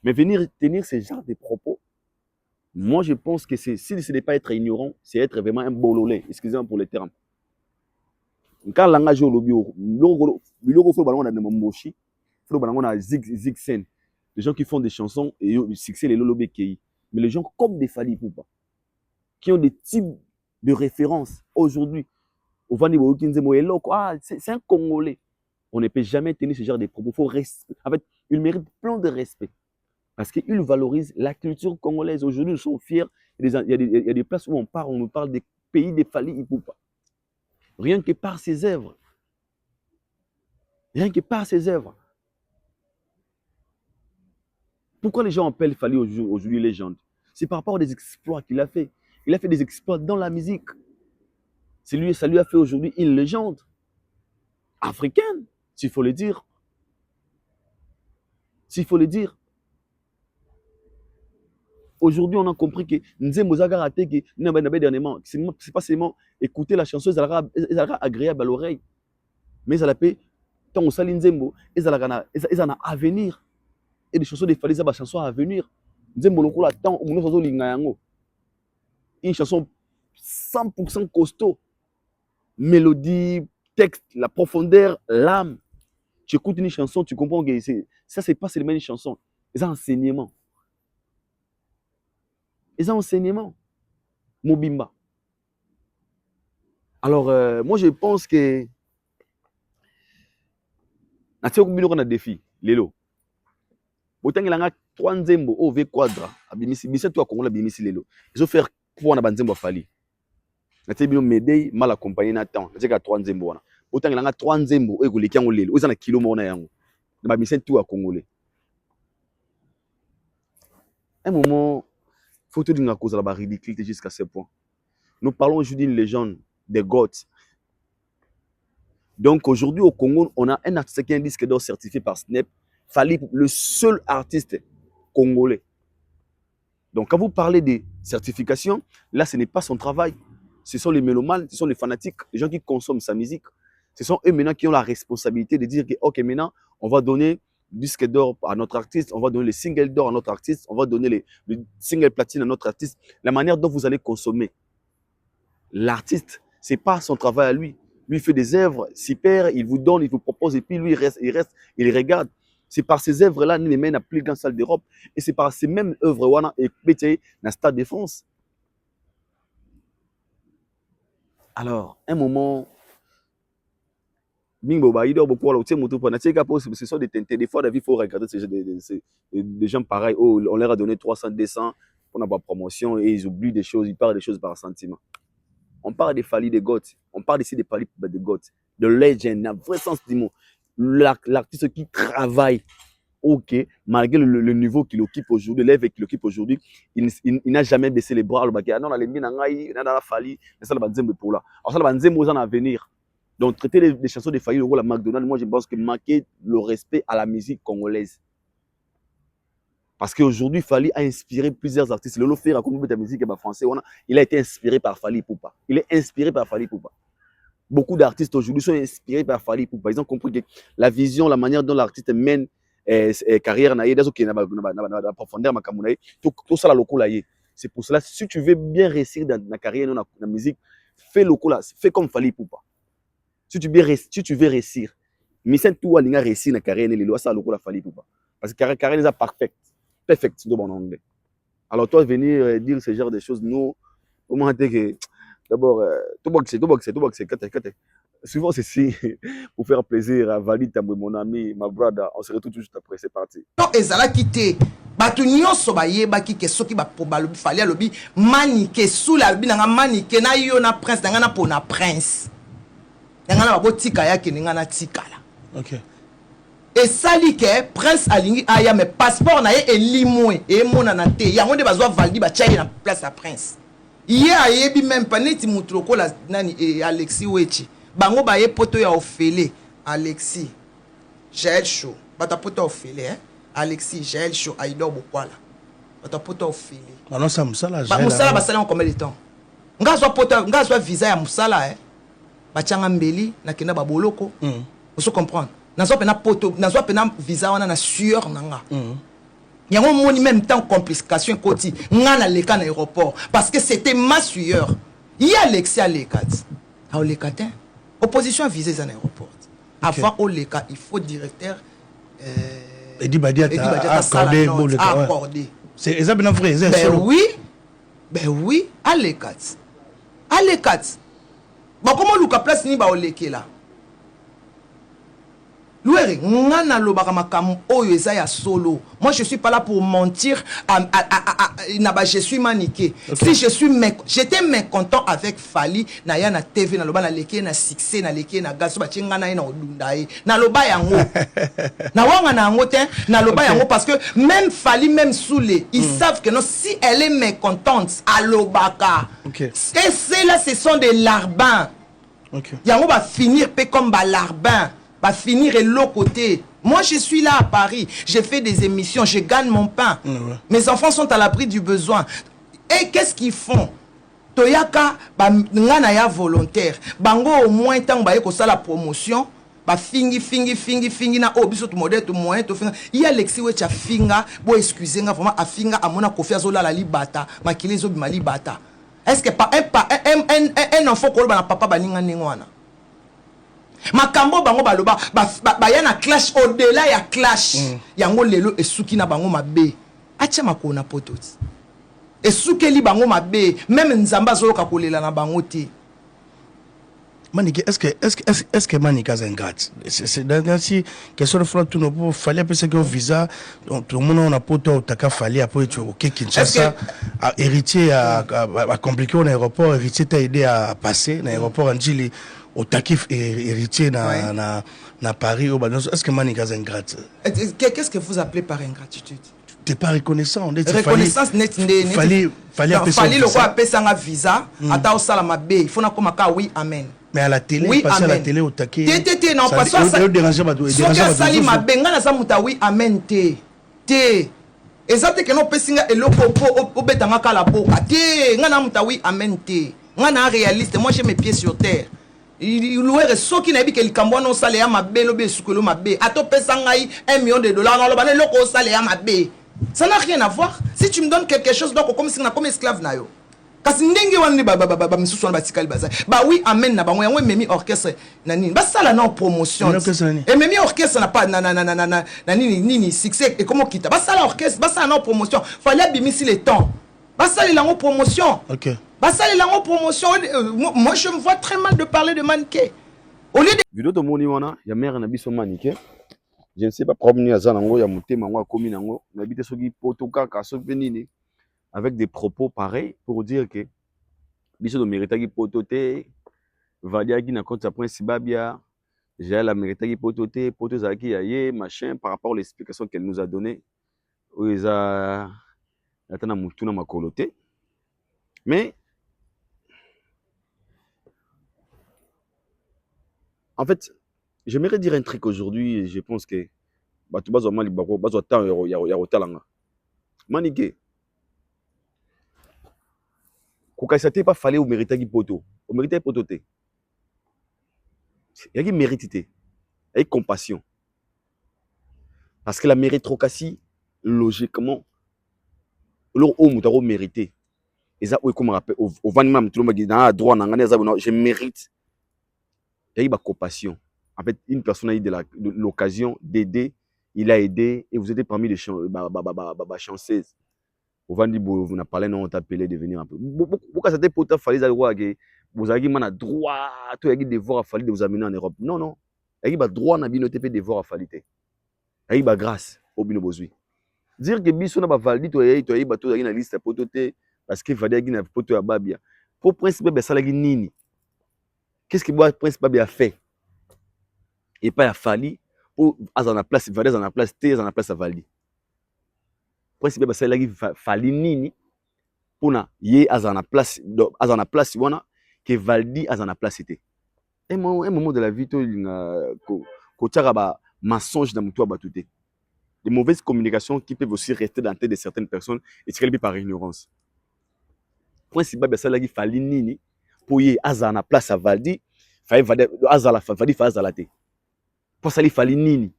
Mais venir tenir ce genre de propos, moi je pense que si ce n'est pas être ignorant, c'est être vraiment un bololé, excusez-moi pour le terme. Quand langage au lobby, il faut ballon dans moshi, il faut ballon dans zigsen. Les gens qui font des chansons et succès les lobby qui, mais les gens comme des Fally Ipupa qui ont des types de références aujourd'hui. Au Vanibo Kinzemo c'est un Congolais. On ne peut jamais tenir ce genre de propos. Faut respect. En fait, il mérite plein de respect. Parce qu'il valorise la culture congolaise. Aujourd'hui, nous sommes fiers. Il y a des places où on nous parle des pays des Fally Ipupa. Rien que par ses œuvres. Rien que par ses œuvres. Pourquoi les gens appellent Fally aujourd'hui légende? C'est par rapport aux exploits qu'il a fait. Il a fait des exploits dans la musique. Ça lui a fait aujourd'hui une légende africaine, s'il faut le dire. S'il faut le dire. Aujourd'hui, on a compris que Nzembo Zagarate, dernièrement, c'est pas seulement écouter la chanson, elle sera agréable à l'oreille. Mais elle a fait, tant on s'aligne Nzembo, elle en a à venir. Et des chansons de Fally Ipupa, des chansons à venir. Nzembo Lokola, tant on nous a une chanson 100% costaud. Mélodie, texte, la profondeur, l'âme. Tu écoutes une chanson, tu comprends que ça, c'est pas seulement une chanson. C'est un enseignement. C'est un enseignement. Mobimba. Alors, moi, je pense que. On a un défi. Lelo. Autant qu'il y a 3 nzembo au V quadra. Abimisi, toi, Congo, abimisi lelo. Ils ont fait pour un nzembo Fally. natie bino Médée mal accompagné na temps natie ka 3 nzembo wana otanga langa 3 nzembo e koleki yango lelo oza na kilo moko na yango ba mission tout à congolais un moment faut tout dire cause la ba ridicule jusqu'à ce point nous parlons aujourd'hui d'une légende des Goths. Donc aujourd'hui au Congo on a un artiste qui a un disque d'or certifié par Snap Fally le seul artiste congolais. Donc quand vous parlez de certification là ce n'est pas son travail. Ce sont les mélomanes, ce sont les fanatiques, les gens qui consomment sa musique. Ce sont eux maintenant qui ont la responsabilité de dire que, ok, maintenant, on va donner le disque d'or à notre artiste, on va donner les singles d'or à notre artiste, on va donner les singles platine à notre artiste. La manière dont vous allez consommer l'artiste, ce n'est pas son travail à lui. Lui, il fait des œuvres, s'il perd, il vous donne, il vous propose, et puis lui, il regarde. C'est par ces œuvres-là qu'il les mène à plus grande salle d'Europe. Et c'est par ces mêmes œuvres-là qu'il est dans le Stade de France. Alors, un moment, ce sont des tentés. Des fois, il faut regarder des gens pareils. Oh, on leur a donné 300, 200 pour avoir promotion et ils oublient des choses, ils parlent des choses par sentiment. On parle des Fally des Goths, on parle ici des Fally des Goths, de legend, dans le vrai sens du mot. L'artiste qui travaille, ok, malgré le niveau qu'il occupe aujourd'hui, l'élève qu'il occupe aujourd'hui, il n'a jamais baissé les bras. Ah non, les mines, il y a la Fally, c'est ça le Nzembo pour là. Alors ça le Nzembo en avenir. Donc traiter les chansons de Fally, le rôle à McDonald's, moi je pense que manquer le respect à la musique congolaise. Parce qu'aujourd'hui, Fally a inspiré plusieurs artistes. Le Lofé raconte de musique français, il a été inspiré par Fally Ipupa. Il est inspiré par Fally Ipupa. Beaucoup d'artistes aujourd'hui sont inspirés par Fally Ipupa. Ils ont compris que la vision, la manière dont l'artiste mène carrière, c'est pour cela, si tu veux bien réussir dans la carrière, dans la musique, fais le coup là, fais comme Fally Ipupa. Si tu veux réussir, mais c'est tout à réussir dans la carrière, les lois, ça le coup là, Fally Ipupa. Parce que la carrière est parfaite. Perfect, c'est en anglais. Alors toi, venir dire ce genre de choses, nous, au moins, d'abord, tout boxer. Souvent, c'est si, pour faire plaisir à Valid, mon ami, ma brother, on se retrouve tout juste après, c'est parti. Non, ezala quitté. Batu nyonso bayeba ki keso ki ba probable Fally alobi manike sous la bi nga manike na yo na prince nga na pona prince. Nga na babo tika yake nga na tika la. OK. Et sali ke prince alingi aya me passeport na ye elimwe e mona na te. Yango de bazwa Valdi ba chaye na place à prince. Ye ayebi même pas neti mutroko la nani e Alexis Wechi. Bango ba ye poto ya ofele Alexis. J'ai chaud. Bata poto ofele hein. Alexis, Jaël Show, Aïdor Bokwala. Bata poto ofele. Non ça musala. Ba musala basala en combien de temps? Nga soit visa ya musala hein. Ba tianga mbeli na kenda ba boloko. Vous comprendre? Na so pena poto, na so pena visa wana na sueur nanga. Yango moni même temps complication koti nga na leka na aéroport parce que c'était ma sueur. Il Alexis à lekat. A lekatin. Opposition visée à l'aéroport. Avant au leka, il faut directeur Edi Badia accordé. C'est exactement vrai. Ben oui, à l'écart. Bon, comment Luka place ni ba oleke là? Louere, ngana lobaka makamu oyo eza ya solo. Moi je suis pas là pour mentir je suis maniqué. Okay. Si j'étais mécontent avec Fally na ya na TV na loba na leke na succès na leke na gaso ba tinga na ina odundae. Na loba yango. Na wanga na yango te na loba yango parce que même Fally même Soulé, ils savent que non si elle est mécontente à lobaka. Et c'est là ce sont des larbins. Yango va finir pe comme ba larbin. Va finir et l'autre côté. Moi, je suis là à Paris. J'ai fait des émissions. Je gagne mon pain. Mes enfants sont à l'abri du besoin. Et qu'est-ce qu'ils font? Toyaka, nganaya volontaire. Bango au moins tant ba yeko ça la promotion. Ba fingi na obiso tout modèle tout moyen tout finga. Il y a Alexis Wecha finga. Bo excusez nga vraiment a finga amona kofi azola la libata. Makile zo bima libata. Est-ce que pas un enfant ko ba na papa baninga nengwana? Makambo bango baloba ba ya na clash au-delà ya clash yango lelo esuki na bango mabe acha makona pototi esukeli bango mabe même nzamba zoloka kolela na bango te Manike, est-ce que Manika est ingrate? C'est dans si question de fois tout nous fallait appeler ça que visa donc tout le monde on a pas tout taka fallait après tu OK Kinshasa héritier à compliqué au aéroport héritier t'a aidé à passer dans l'aéroport en Djili au takif héritier na Paris au Banos. Est-ce que Manika est ingrate? Qu'est-ce que vous appelez par ingratitude? T'es pas reconnaissant. Reconnaissance net fallait le roi appeler ça un visa ata au salama B il faut na comme oui amen. Mais à la télé, oui, passer à la télé au taquet. Non, pas ça. Ça dérange pas. Ça sali ma benga na samuta oui amen te. Exacte que no pesinga eloko po betanga kala boka te. Ngana muta oui amen te. Ngana réaliste, moi j'ai mes pieds sur terre. Il louer soki na bi ke likambo no sale ya mabe lo be sukolo mabe. Ato pesanga $1 million non lo bane loko sale ya mabe. Ça n'a rien à voir. Si tu me donnes quelque chose donc comme si na comme esclave na yo. Kasi ndenge wani ba misusu wana batikali baza ba oui amen na bango yango memi orchestre na nini basala na promotion et memi orchestre na pas na nini succès et comment kita basala orchestre basala na promotion fallait bimisi le temps basala la promotion. OK, basala la promotion. Moi je me vois très mal de parler de Maniké au lieu de vidéo de moni wana ya mère na biso Maniké. Je ne sais pas problème ya zanango ya mutema ngo akomi nango na bité soki potoka ka so benini avec des propos pareils pour dire que biso do méritaki pototé valiaki na compte prince babia j'ai la méritaki pototé poto zaki yaye machin par rapport à l'explication qu'elle nous a donné oza atana mutuna makoloté. Mais en fait j'aimerais dire un truc aujourd'hui et je pense que batu bazo mali bako bazo temps ya rotalanga Maniké kokasa te pas fallait au méritaki poto au mérité poto te yaki mérite te avec compassion parce que la méritocratie logiquement leur au mutaro mérité et ça comme rappel au vanima mtuloma na droit na ngane za je mérite yaki ba compassion. En fait une personne a eu de l'occasion d'aider, il a aidé et vous êtes parmi les chanceuses. Au Vandibo, vous n'avez pas l'air d'appeler de venir un peu. Pourquoi ça pour ta fallait que vous avez un droit, tu as devoir à fallir de vous amener en Europe. Non, non. Il y a droit à binoté de devoir à fallir. Il y a grâce au bino bozui. Dire que biso na ba validi to y bato na liste pototé parce que fallait na poto ya babia. Pour principe be salagi nini. Qu'est-ce que moi principe babia fait? Et pas à falli pour azana place valide en place té en place à validi. Principe ba salagi fali nini pona ye azana place wana que validi azana place était. Un moment de la vie to ko tchaka ba mensonge dans muto batouté. Des mauvaises communications qui peuvent aussi rester dans la tête de certaines personnes et tirer par ignorance. Principe ba salagi fali nini pour ye azana place à validi fallait validi azala validi fa azala té. Pour ça il fallait nini.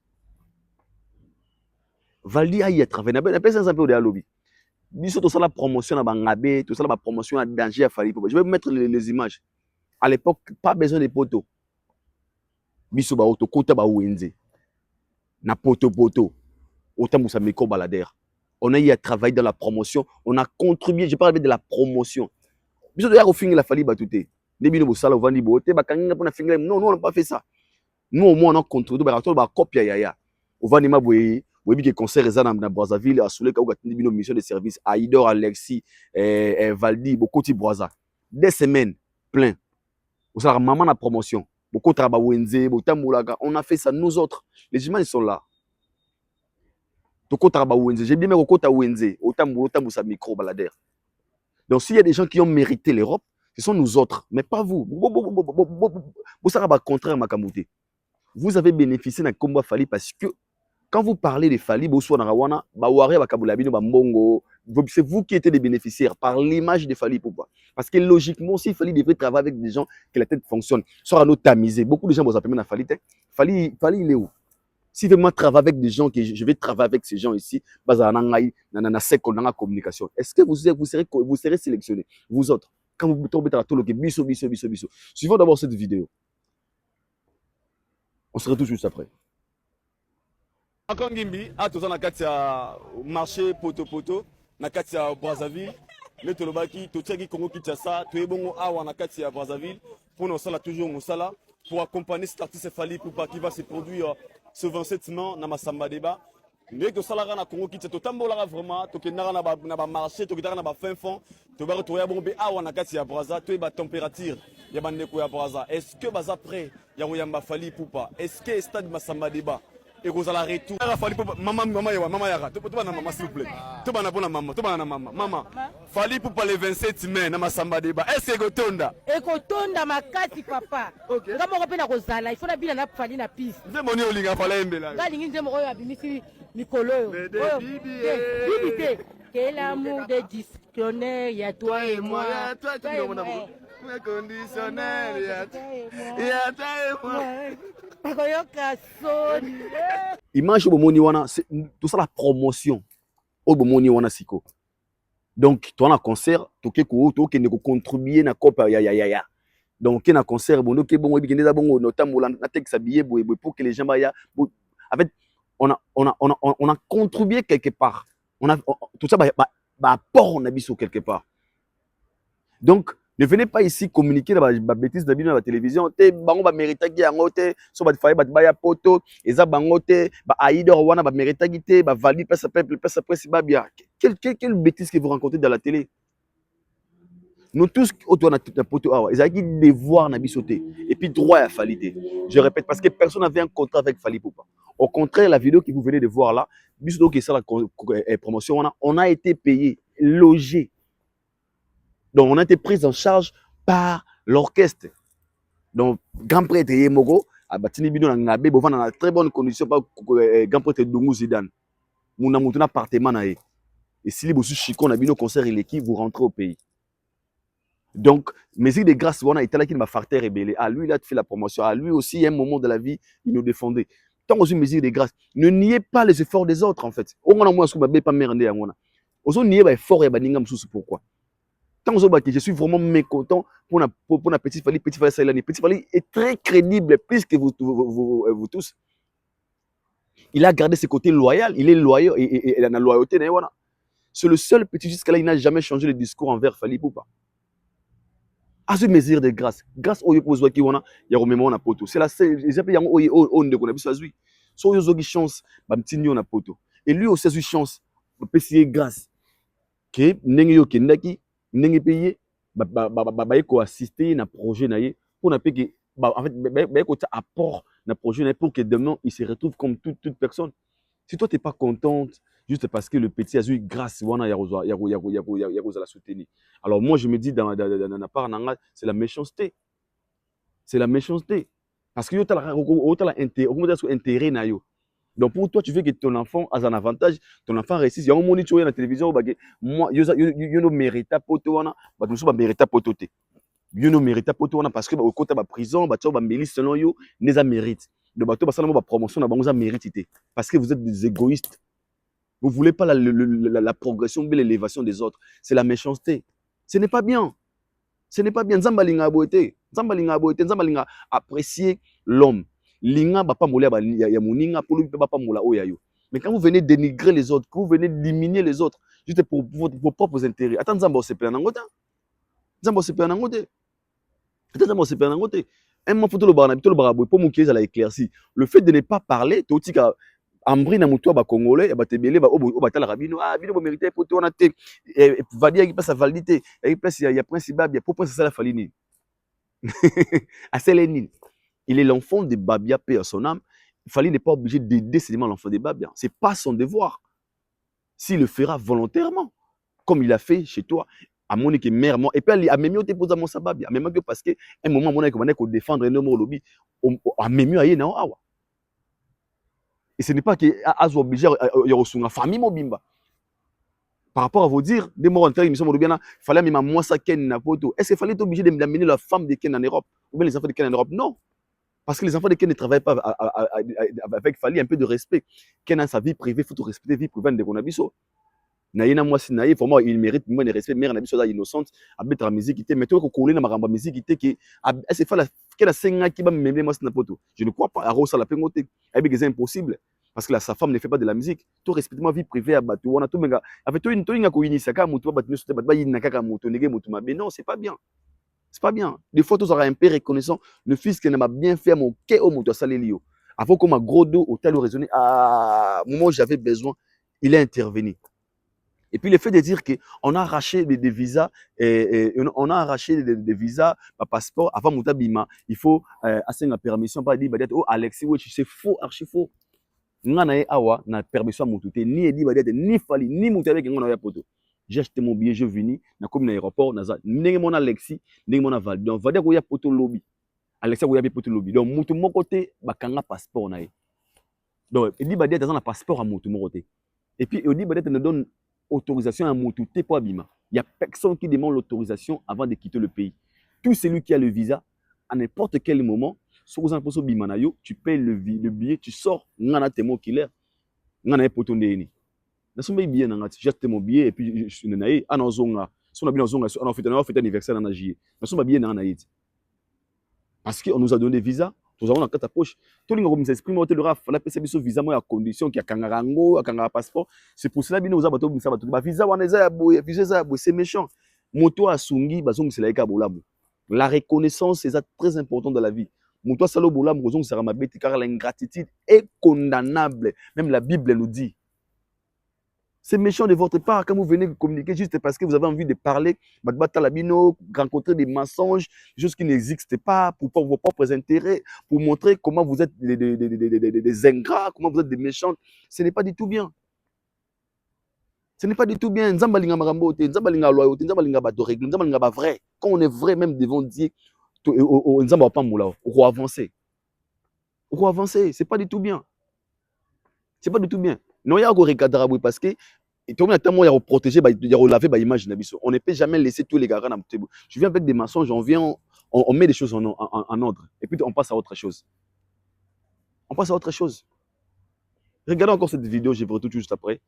Valdi a y être travaillé. Na personne un peu de lobby. Biso tout ça la promotion na bangabé, tout ça la promotion à danger à Fali. Je vais vous mettre les images. À l'époque, pas besoin de poteaux. Biso ba auto kota ba wenze. Na poto. Autant vous savez micro baladère. On a eu à travailler dans la promotion, on a contribué, je parle de la promotion. Biso de ya au finir la Fali batouté. Nebino bo sala vandi boté ba kanga pour na finir. Non, nous on n'a pas fait ça. Nous au moins on a contribué ba ba copia yaya. Au vandi ma boye. Oui, que concert est dans Brazzaville, à Soulé, où il y a une mission de service, Aïdor, Alexis, Valdi, beaucoup de Brazza. Des semaines, plein. Vous savez, maman la promotion. Beaucoup de travail, on a fait ça, nous autres. Les humains, ils sont là. J'ai bien mis au côté Wenze, autant de sa micro baladère. Donc, s'il y a des gens qui ont mérité l'Europe, ce sont nous autres, mais pas vous. Vous savez, contraire, Makamouté. Vous avez bénéficié d'un combat Fali parce que quand vous parlez de Fali, c'est vous qui êtes les bénéficiaires par l'image de Fali. Pourquoi? Parce que logiquement, si Fali devrait travailler avec des gens que la tête fonctionne, sera nous tamisé. Beaucoup de gens vont appeler Fali. Fali, il est où? Si vraiment travailler avec des gens, que je vais travailler avec ces gens ici, communication. Est-ce que vous serez sélectionnés, vous autres, quand vous tombez dans tout le biso. Suivons d'abord cette vidéo. On se retrouve juste après. Encore Ngimbi, à tout ça na kati ya marché poto na kati ya Brazzaville, le tolobaki to tchaki Congo Kinshasa, to ebongo awa na kati ya Brazzaville, pour nous ça toujours Moussala pour accompagner cet artiste Fally Ipupa qui va se produire ce 27 mai dans Massamba Débat. Dès que ça la Congo qui est tambola vraiment to kendara na ba marché to kitara na ba fin fond to ba retourner bombe awa na kati ya braza to ba température ya bande ko ya braza. Est-ce que baza prêt ya Royamba Fally Ipupa? Est-ce que stade Massamba Débat et vous allez retour Fally Ipupa maman yaka to ba na maman s'il vous plaît. To ba na bona maman, to ba na maman. Fally Ipupa le 27 mai na Massamba Débat. Est-ce que gotonda? Ekotonda makati papa. Kama ko pena kozala, il faut na bina na Fally na piste. Nzemoni olinga Fally embela. Ngalingi nzemo oyo abimisi Nicolo. Bibi. Quel amour de dictionnaire, y a toi et moi. Toi tu me demandes. Conditionnel, y a toi et moi. Pakoyoka son. Image bomoni wana, c'est tout ça la promotion. Au bomoni wana siko. Donc toi na concert, toke ko ne ko contribuer na copa ya. Donc na concert bono ke bongo bikende da bongo notambola na texte habillé pour que les gens ya. En fait on a contribué quelque part. Tout ça, apport on a mis quelque part. Donc, ne venez pas ici communiquer la bêtise de la télévision. Te bango ba mérita ki angote, so ba faye ba ya poto, eza bangote, ba aidor wana ba mérita ki te, ba vali pesa presse ba bien. Quelle bêtise que vous rencontrez dans la télé? Nous tous autour de la poto awa, ils ont des devoirs na bisoté et puis droit à Fally. Je répète parce que personne n'avait un contrat avec Fally Ipupa. Au contraire, la vidéo que vous venez de voir là, bisoto qui est ça la promotion, on a été payé, logé. Donc on a été pris en charge par l'orchestre. Donc grand prêtre Yemogo a batini bino na ngabe bova dans très bonne condition par grand prêtre Dungu Zidane. Muna mutuna appartement na ye. Et si les bosu chiko na bino concert et l'équipe vous rentrez au pays. Donc, musique de grâce, on a été là qui m'a fait rébeller. À lui, il a fait la promotion. À lui aussi, à un moment de la vie, il nous défendait. Tant que une musique de grâce, ne niez pas les efforts des autres, en fait. Au moins, moi, je ne pas mérender à moi. Aux niez les efforts et baningam sous pourquoi. Tant que je suis vraiment mécontent pour la petite Fally, Petit Fally est très crédible, plus que vous tous. Il a gardé ses côtés loyaux, il est loyal et il a la loyauté. C'est le seul petit jusqu'à là, il n'a jamais changé le discours envers Fally Ipupa. À ce mesure de grâce au yopozwa ki wana ya romemo na poto c'est la j'ai yango o ndeko na biso azui so yozogi chance ba mtinyo na poto et lui aussi azui chance ba pesier grâce que ndenge yo kendaki ndenge payé ba ko assister na projet na ye pour na peke en fait ba ko apport na projet na pour que demain il se retrouve comme toute personne. Si toi t'es pas contente juste parce que le petit a eu grâce wana ya la soutenir. Alors moi je me dis dans la part nanga c'est la méchanceté. C'est la méchanceté parce que yo t'as intérêt na yo. Donc pour toi tu veux que ton enfant a un avantage, ton enfant réussisse. Il y a un moni tu vois la télévision moi yo no mérita poto wana ba nous ba mérita poto te. Yo no mérita poto wana parce que au côté ba prison ba tu ba milice selon yo les a mérite. De bateau ba salamo ba promotion na bango za mérite parce que vous êtes des égoïstes. Vous ne voulez pas la progression, l'élévation des autres. C'est la méchanceté. Ce n'est pas bien. Ce n'est pas bien. Nzambalinga aboete. Nzambalinga apprécier l'homme. Linga ba pa moula ya muninga pour lui ba pa moula oyayo. Mais quand vous venez dénigrer les autres, quand vous venez diminuer les autres, juste pour vos propres intérêts. Attends, Nzamba se perd nangote. Nzamba se perd nangote. Attends, Nzamba se perd nangote. Un moment photo le barabou pour moukier ça la éclairci. Le fait de ne pas parler, totika Ambri na mutua ba congolais ba tebele ba obatala rabino bino bo mérité pour toi na te valia qui passe à validité et place il y a principe bien pour penser ça la Fally à Sélénine il est l'enfant de Babia paix à son âme. Fally n'est pas obligé d'aider seulement l'enfant de Babia, c'est pas son devoir. S'il le fera volontairement comme il a fait chez toi à Monique mère moi et puis à même te poser mon sababia même que parce que un moment mon ko défendre un homme lobby à même aye na awa. Et ce n'est pas que Azo obligé à famille mobimba. Par rapport à vous dire, des mots en termes de il fallait même moi ça ken na poto. Est-ce qu'il fallait être obligé d'amener la femme de Ken en Europe ou bien les enfants de Ken en Europe? Non. Parce que les enfants de Ken ne travaillent pas avec Fally un peu de respect. Ken a sa vie privée, il faut tout respecter vie privée de Konabiso. Naïna moi si naïf, pour moi il mérite moins de respect. Mère Nabiso là innocente, à mettre la musique qui était, mais toi qu'on collait na maramba musique qui était qui est-ce qu'il qu'elle a 5 ans qui va me moi na poto. Je ne crois pas à Rosa la pengote. C'est impossible. Parce que sa femme ne fait pas de la musique. Tout respecte ma vie privée à Batu. On a tout menga. Avec toi une toinga ko initiaka mutu ba batinu sote ba yina kaka mutu nege mutu ma. Mais non, c'est pas bien. C'est pas bien. Des fois, tu seras un peu reconnaissant. Le fils qui m'a bien fait mon quai au moto salélio. Avant qu'on m'a gros dos au tel raisonné, à un moment où j'avais besoin, il est intervenu. Et puis le fait de dire qu'on a arraché des visas, on a arraché des visas, un passeport, avant Moutabima, il faut assez la permission, pas dire, oh Alexis, oui, c'est faux, archi faux. Ngana awa na permission Moutouté, ni Edi Badet, ni Fali, ni Moutabé qui ngana poto. J'ai acheté mon billet, je vini, na comme l'aéroport, naza, n'engé mon Alexis, n'engé mon Val. Donc, va dire qu'il y a poto lobby. Alexis, il y a poto lobby. Donc, Moutou mon côté, bakanga passeport nae. Donc, Edi Badet, dans un passeport à Moutou mon côté. Et puis, Edi Badet nous donne autorisation à Moutouté pour Abima. Il n'y a personne qui demande l'autorisation avant de quitter le pays. Tout celui qui a le visa, à n'importe quel moment, tu payes le billet, tu sors, ngana temo killer, ngana poto ndeni. Na somba billet na ngati, j'ai mon billet et puis je suis naïe, ana zonga, son bien zonga, on a fait anniversaire na jié. Na somba billet na naïe. Parce qu'on nous a donné des visas, nous avons dans ta poche. Tout le monde s'exprime au télégraphe, la PCB visa moi à condition qu'il y a kangarango, kangara passeport. C'est pour cela bino za bato bisa bato. Ba visa wana za boye, visa za boye, c'est méchant. Moto asungi bazong c'est laika bolamu. La reconnaissance est très important dans la vie. Moto salo bolamu bazong sera ma bête car l'ingratitude est condamnable. Même la Bible nous dit. C'est méchant de votre part quand vous venez communiquer juste parce que vous avez envie de parler, rencontrer des mensonges, des choses qui n'existent pas pour vos propres intérêts, pour montrer comment vous êtes des ingrats, comment vous êtes des méchants. Ce n'est pas du tout bien. Ce n'est pas du tout bien. Nzambalinga marambote, nzambalinga loyauté, nzambalinga badorègle, nzambalinga ba vrai. Quand on est vrai même devant Dieu, nzamba pas moula, on va avancer. On va avancer, c'est pas du tout bien. C'est pas du tout bien. Non, il y a un parce que tout le temps, il y a protéger, il y a laver l'image. On ne peut jamais laisser tous les gars dans le table. Je viens avec des mensonges, on met des choses en ordre. Et puis on passe à autre chose. On passe à autre chose. Regardez encore cette vidéo, je vous retrouve juste après.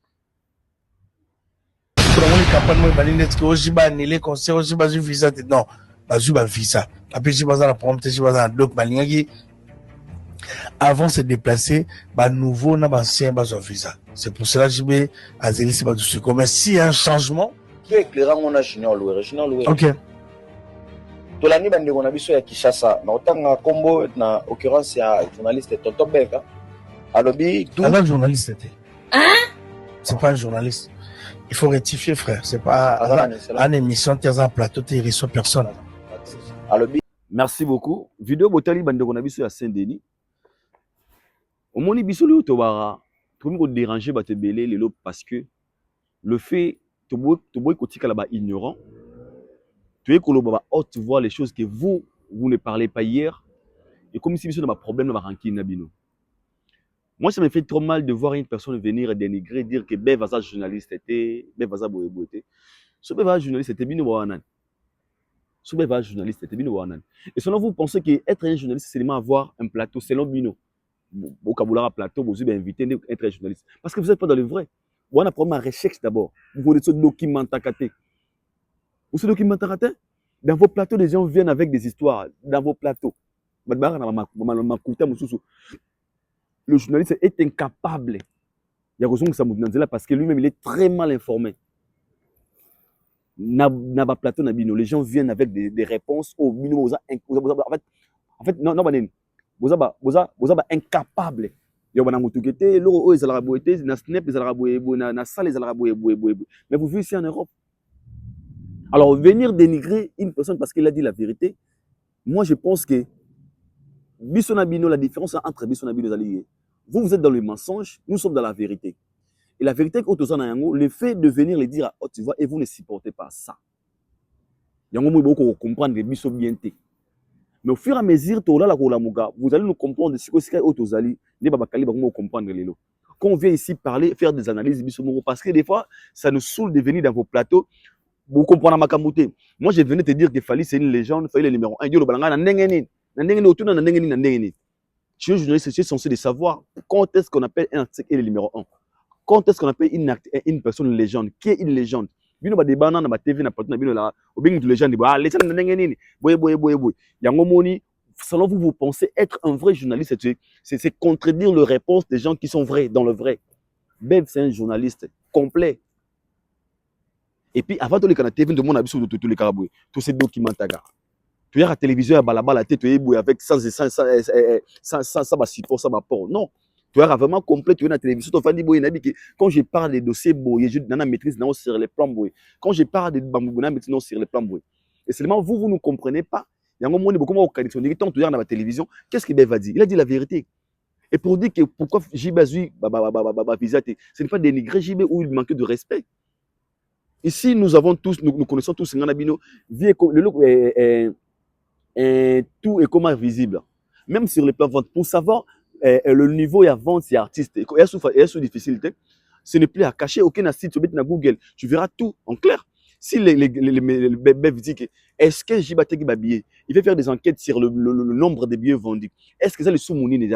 Avant de se déplacer, nouveau n'a ancien visa. C'est pour cela que je vais à Zélis mais s'il y a un changement, qui est éclairant on a junior loué. OK. To la ni bande on a biso ya Kinshasa, na otanga combo na occurrence ya journaliste Tonton Beka. Alobi tout un journaliste était. C'est pas un journaliste. Il faut rectifier frère, c'est pas une émission qui est un plateau qui reçoit personne. Alobi. Merci beaucoup. Vidéo botali bande on a biso ya Saint-Denis. Au moni biso le tobara, tout le monde déranger ba te belé lelo parce que le fait to boy kotika là-bas ignorant, tu es koloba haute voir les choses que vous ne parlez pas hier et comme si biso na ba problème na ranking na bino. Moi ça me fait trop mal de voir une personne venir dénigrer dire que Bevaza journaliste était Bevaza boyebo était. Ce Bevaza journaliste était bino wanan. Ce Bevaza journaliste était bino wanan. Et selon vous pensez que être un journaliste c'est seulement avoir un plateau selon bino. Au Kaboula plateau, vous êtes invité à être journaliste. Parce que vous n'êtes pas dans le vrai. Vous avez un problème à recherche d'abord. Vous voulez ce documentaire. Vous ce documentaire, dans vos plateaux, les gens viennent avec des histoires. Dans vos plateaux. Le journaliste est incapable. Il y a raison que ça me parce que lui-même, il est très mal informé. Dans plateau, les gens viennent avec des réponses au minimum. En fait, non, vous êtes incapable. Mais vous vivez ici en Europe. Alors, venir dénigrer une personne parce qu'il a dit la vérité, moi je pense que la différence entre Bissonabino et Zalié, vous êtes dans le mensonge, nous sommes dans la vérité. Et la vérité, le fait de venir le dire à haute voix, et vous ne supportez pas ça. Il y a un moment où vous comprenez que Bissonabino bien été. Mais au fur et à mesure, vous allez nous comprendre ce que c'est comprendre. Quand on vient ici parler, faire des analyses, parce que des fois, ça nous saoule de venir dans vos plateaux. Vous comprenez ma camoté. Moi, je venais te dire que Fali, c'est une légende, Fali, le numéro 1. Je suis journaliste, je suis censé de savoir quand est-ce qu'on appelle un article et le numéro 1. Quand est-ce qu'on appelle une personne une légende. Qui est une légende? Bino ba débat na ba TV na patuna bino la obing de légende ba les gens ndenge nini boye yango moni selon vous pensez être un vrai journaliste c'est contredire les réponses des gens qui sont vrais dans le vrai. Bev c'est un journaliste complet. Et puis avant de les canaux TV de mon abisso de tous les caraboués tous ces documentaires Tu as la télévision à balabala, tu es avec sans support, sans apport. Non. Tu as vraiment complet, tu es dans la télévision. Tu as dit que quand je parle des dossiers, je maîtrise sur les plans. Quand je parle de bambou, je maîtrise sur les plans. Et seulement vous ne comprenez pas. Il y a un moment où tu es dans la télévision. Qu'est-ce qu'il va dire? Il a dit la vérité. Et pour dire que pourquoi JB ce n'est pas dénigrer JB ou il manque de respect. Ici, nous connaissons tous tout est comment visible. Même sur les plans vente. Pour savoir le niveau et à vente, c'est artiste. Et sous difficulté, ce n'est plus à cacher. Aucun site, tu mets Google, tu verras tout en clair. Si les bébés disent que est-ce que Jibaté va billet, il fait faire des enquêtes sur le nombre de billets vendus. Est-ce que ça les sous-mouni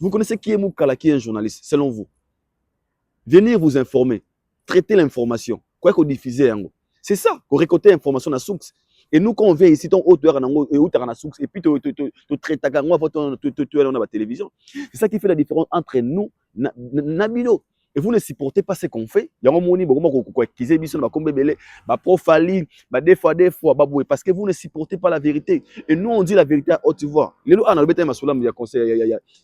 Vous connaissez qui est Moukala, qui est un journaliste, selon vous? Venir vous informer, traiter l'information, quoi qu'on diffuse. C'est ça, qu'on récolte l'information dans source. Et nous, quand on vient ici, on hauteur dans source, et puis tu traites à la télévision. C'est ça qui fait la différence entre nous, Nabilo. Et vous ne supportez pas ce qu'on fait. Il y a un moment parce que vous ne supportez pas la vérité. Et nous, on dit la vérité à haute voix. Il y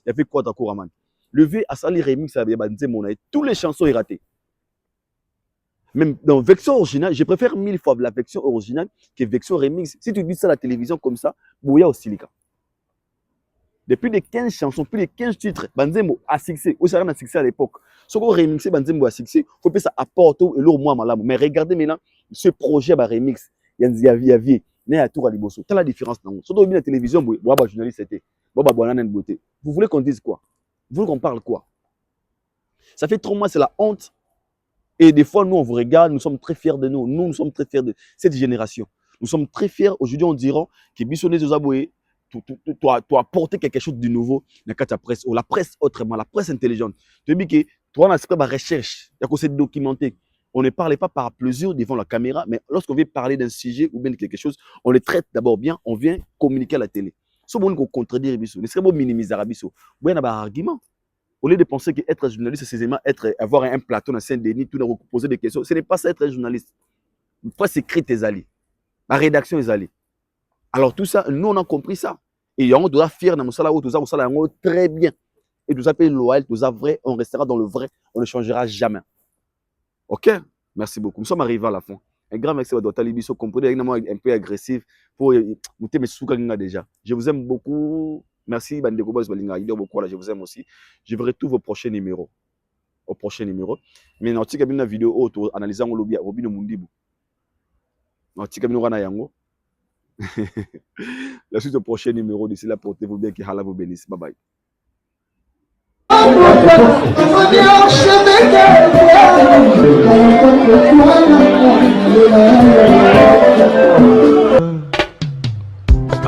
avait quoi d'accord, Aman? Levé à Sali Remix, toutes les chansons sont ratées. Même dans version originale, je préfère 1000 fois la version originale que version remix. Si tu dis ça à la télévision comme ça, Bouya au Silica. Depuis les 15 chansons, plus de 15 titres, Banzembo a succès. Où ça a succès à l'époque. Ce qu'on remixé, Banzembo a succès. Il faut que ça apporte et l'eau moins malade. Mais regardez maintenant ce projet bah, remix. Il y a vie. Il y a tout à l'Ibosso. T'as la différence. Surtout la télévision, journaliste c'était. Vous voulez qu'on dise quoi? Vous voulez qu'on parle quoi? Ça fait 3 mois, c'est la honte. Et des fois, nous, on vous regarde, nous sommes très fiers de nous. Nous sommes très fiers de cette génération. Nous sommes très fiers. Aujourd'hui, on dira que Bissonné Zozaboué, tu as apporté quelque chose de nouveau dans la presse, ou la presse autrement, la presse intelligente. Tu dis que toi, on a fait la recherche, il y a qu'on s'est documenté. On ne parle pas par plaisir devant la caméra, mais lorsqu'on veut parler d'un sujet ou bien de quelque chose, on le traite d'abord bien, on vient communiquer à la télé. Si on veut contredire Bissou, ne serait pas minimiser Bissou. Il y a un argument. Au lieu de penser qu'être journaliste, c'est seulement avoir un plateau dans Saint-Denis, tout dans poser des questions. Ce n'est pas ça être journaliste. Il faut s'écrire tes alliés. La rédaction est allée. Alors tout ça, nous on a compris ça. Et on doit fier dans ça, tout ça, très bien. Et tout ça peut être loyal, tout ça vrai, on restera dans le vrai, on ne changera jamais. Ok? Merci beaucoup. Nous sommes arrivés à la fin. Un grand merci à Dr. Libiso, comprenez un peu agressif pour monter mes sous déjà. Je vous aime beaucoup. Merci, Bandeko Boys Balinga. Je vous aime aussi. Je verrai tous vos prochains numéros. Au prochain numéro. Mais dans une vidéo autour, analysant le lobby, Robin Mundibu. Dans une yango. La suite au prochain numéro. D'ici là, portez-vous bien, que Allah vous bénisse. Bye bye.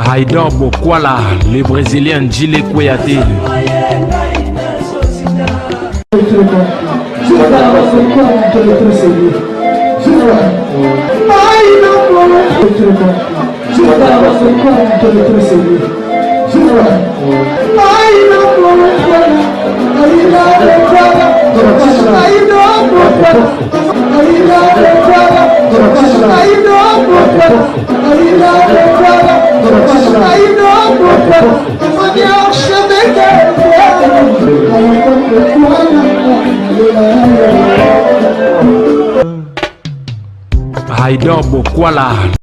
Haïdor Bokwala, le Brésilien Djile Kouyaté. Haïdor Bokwala.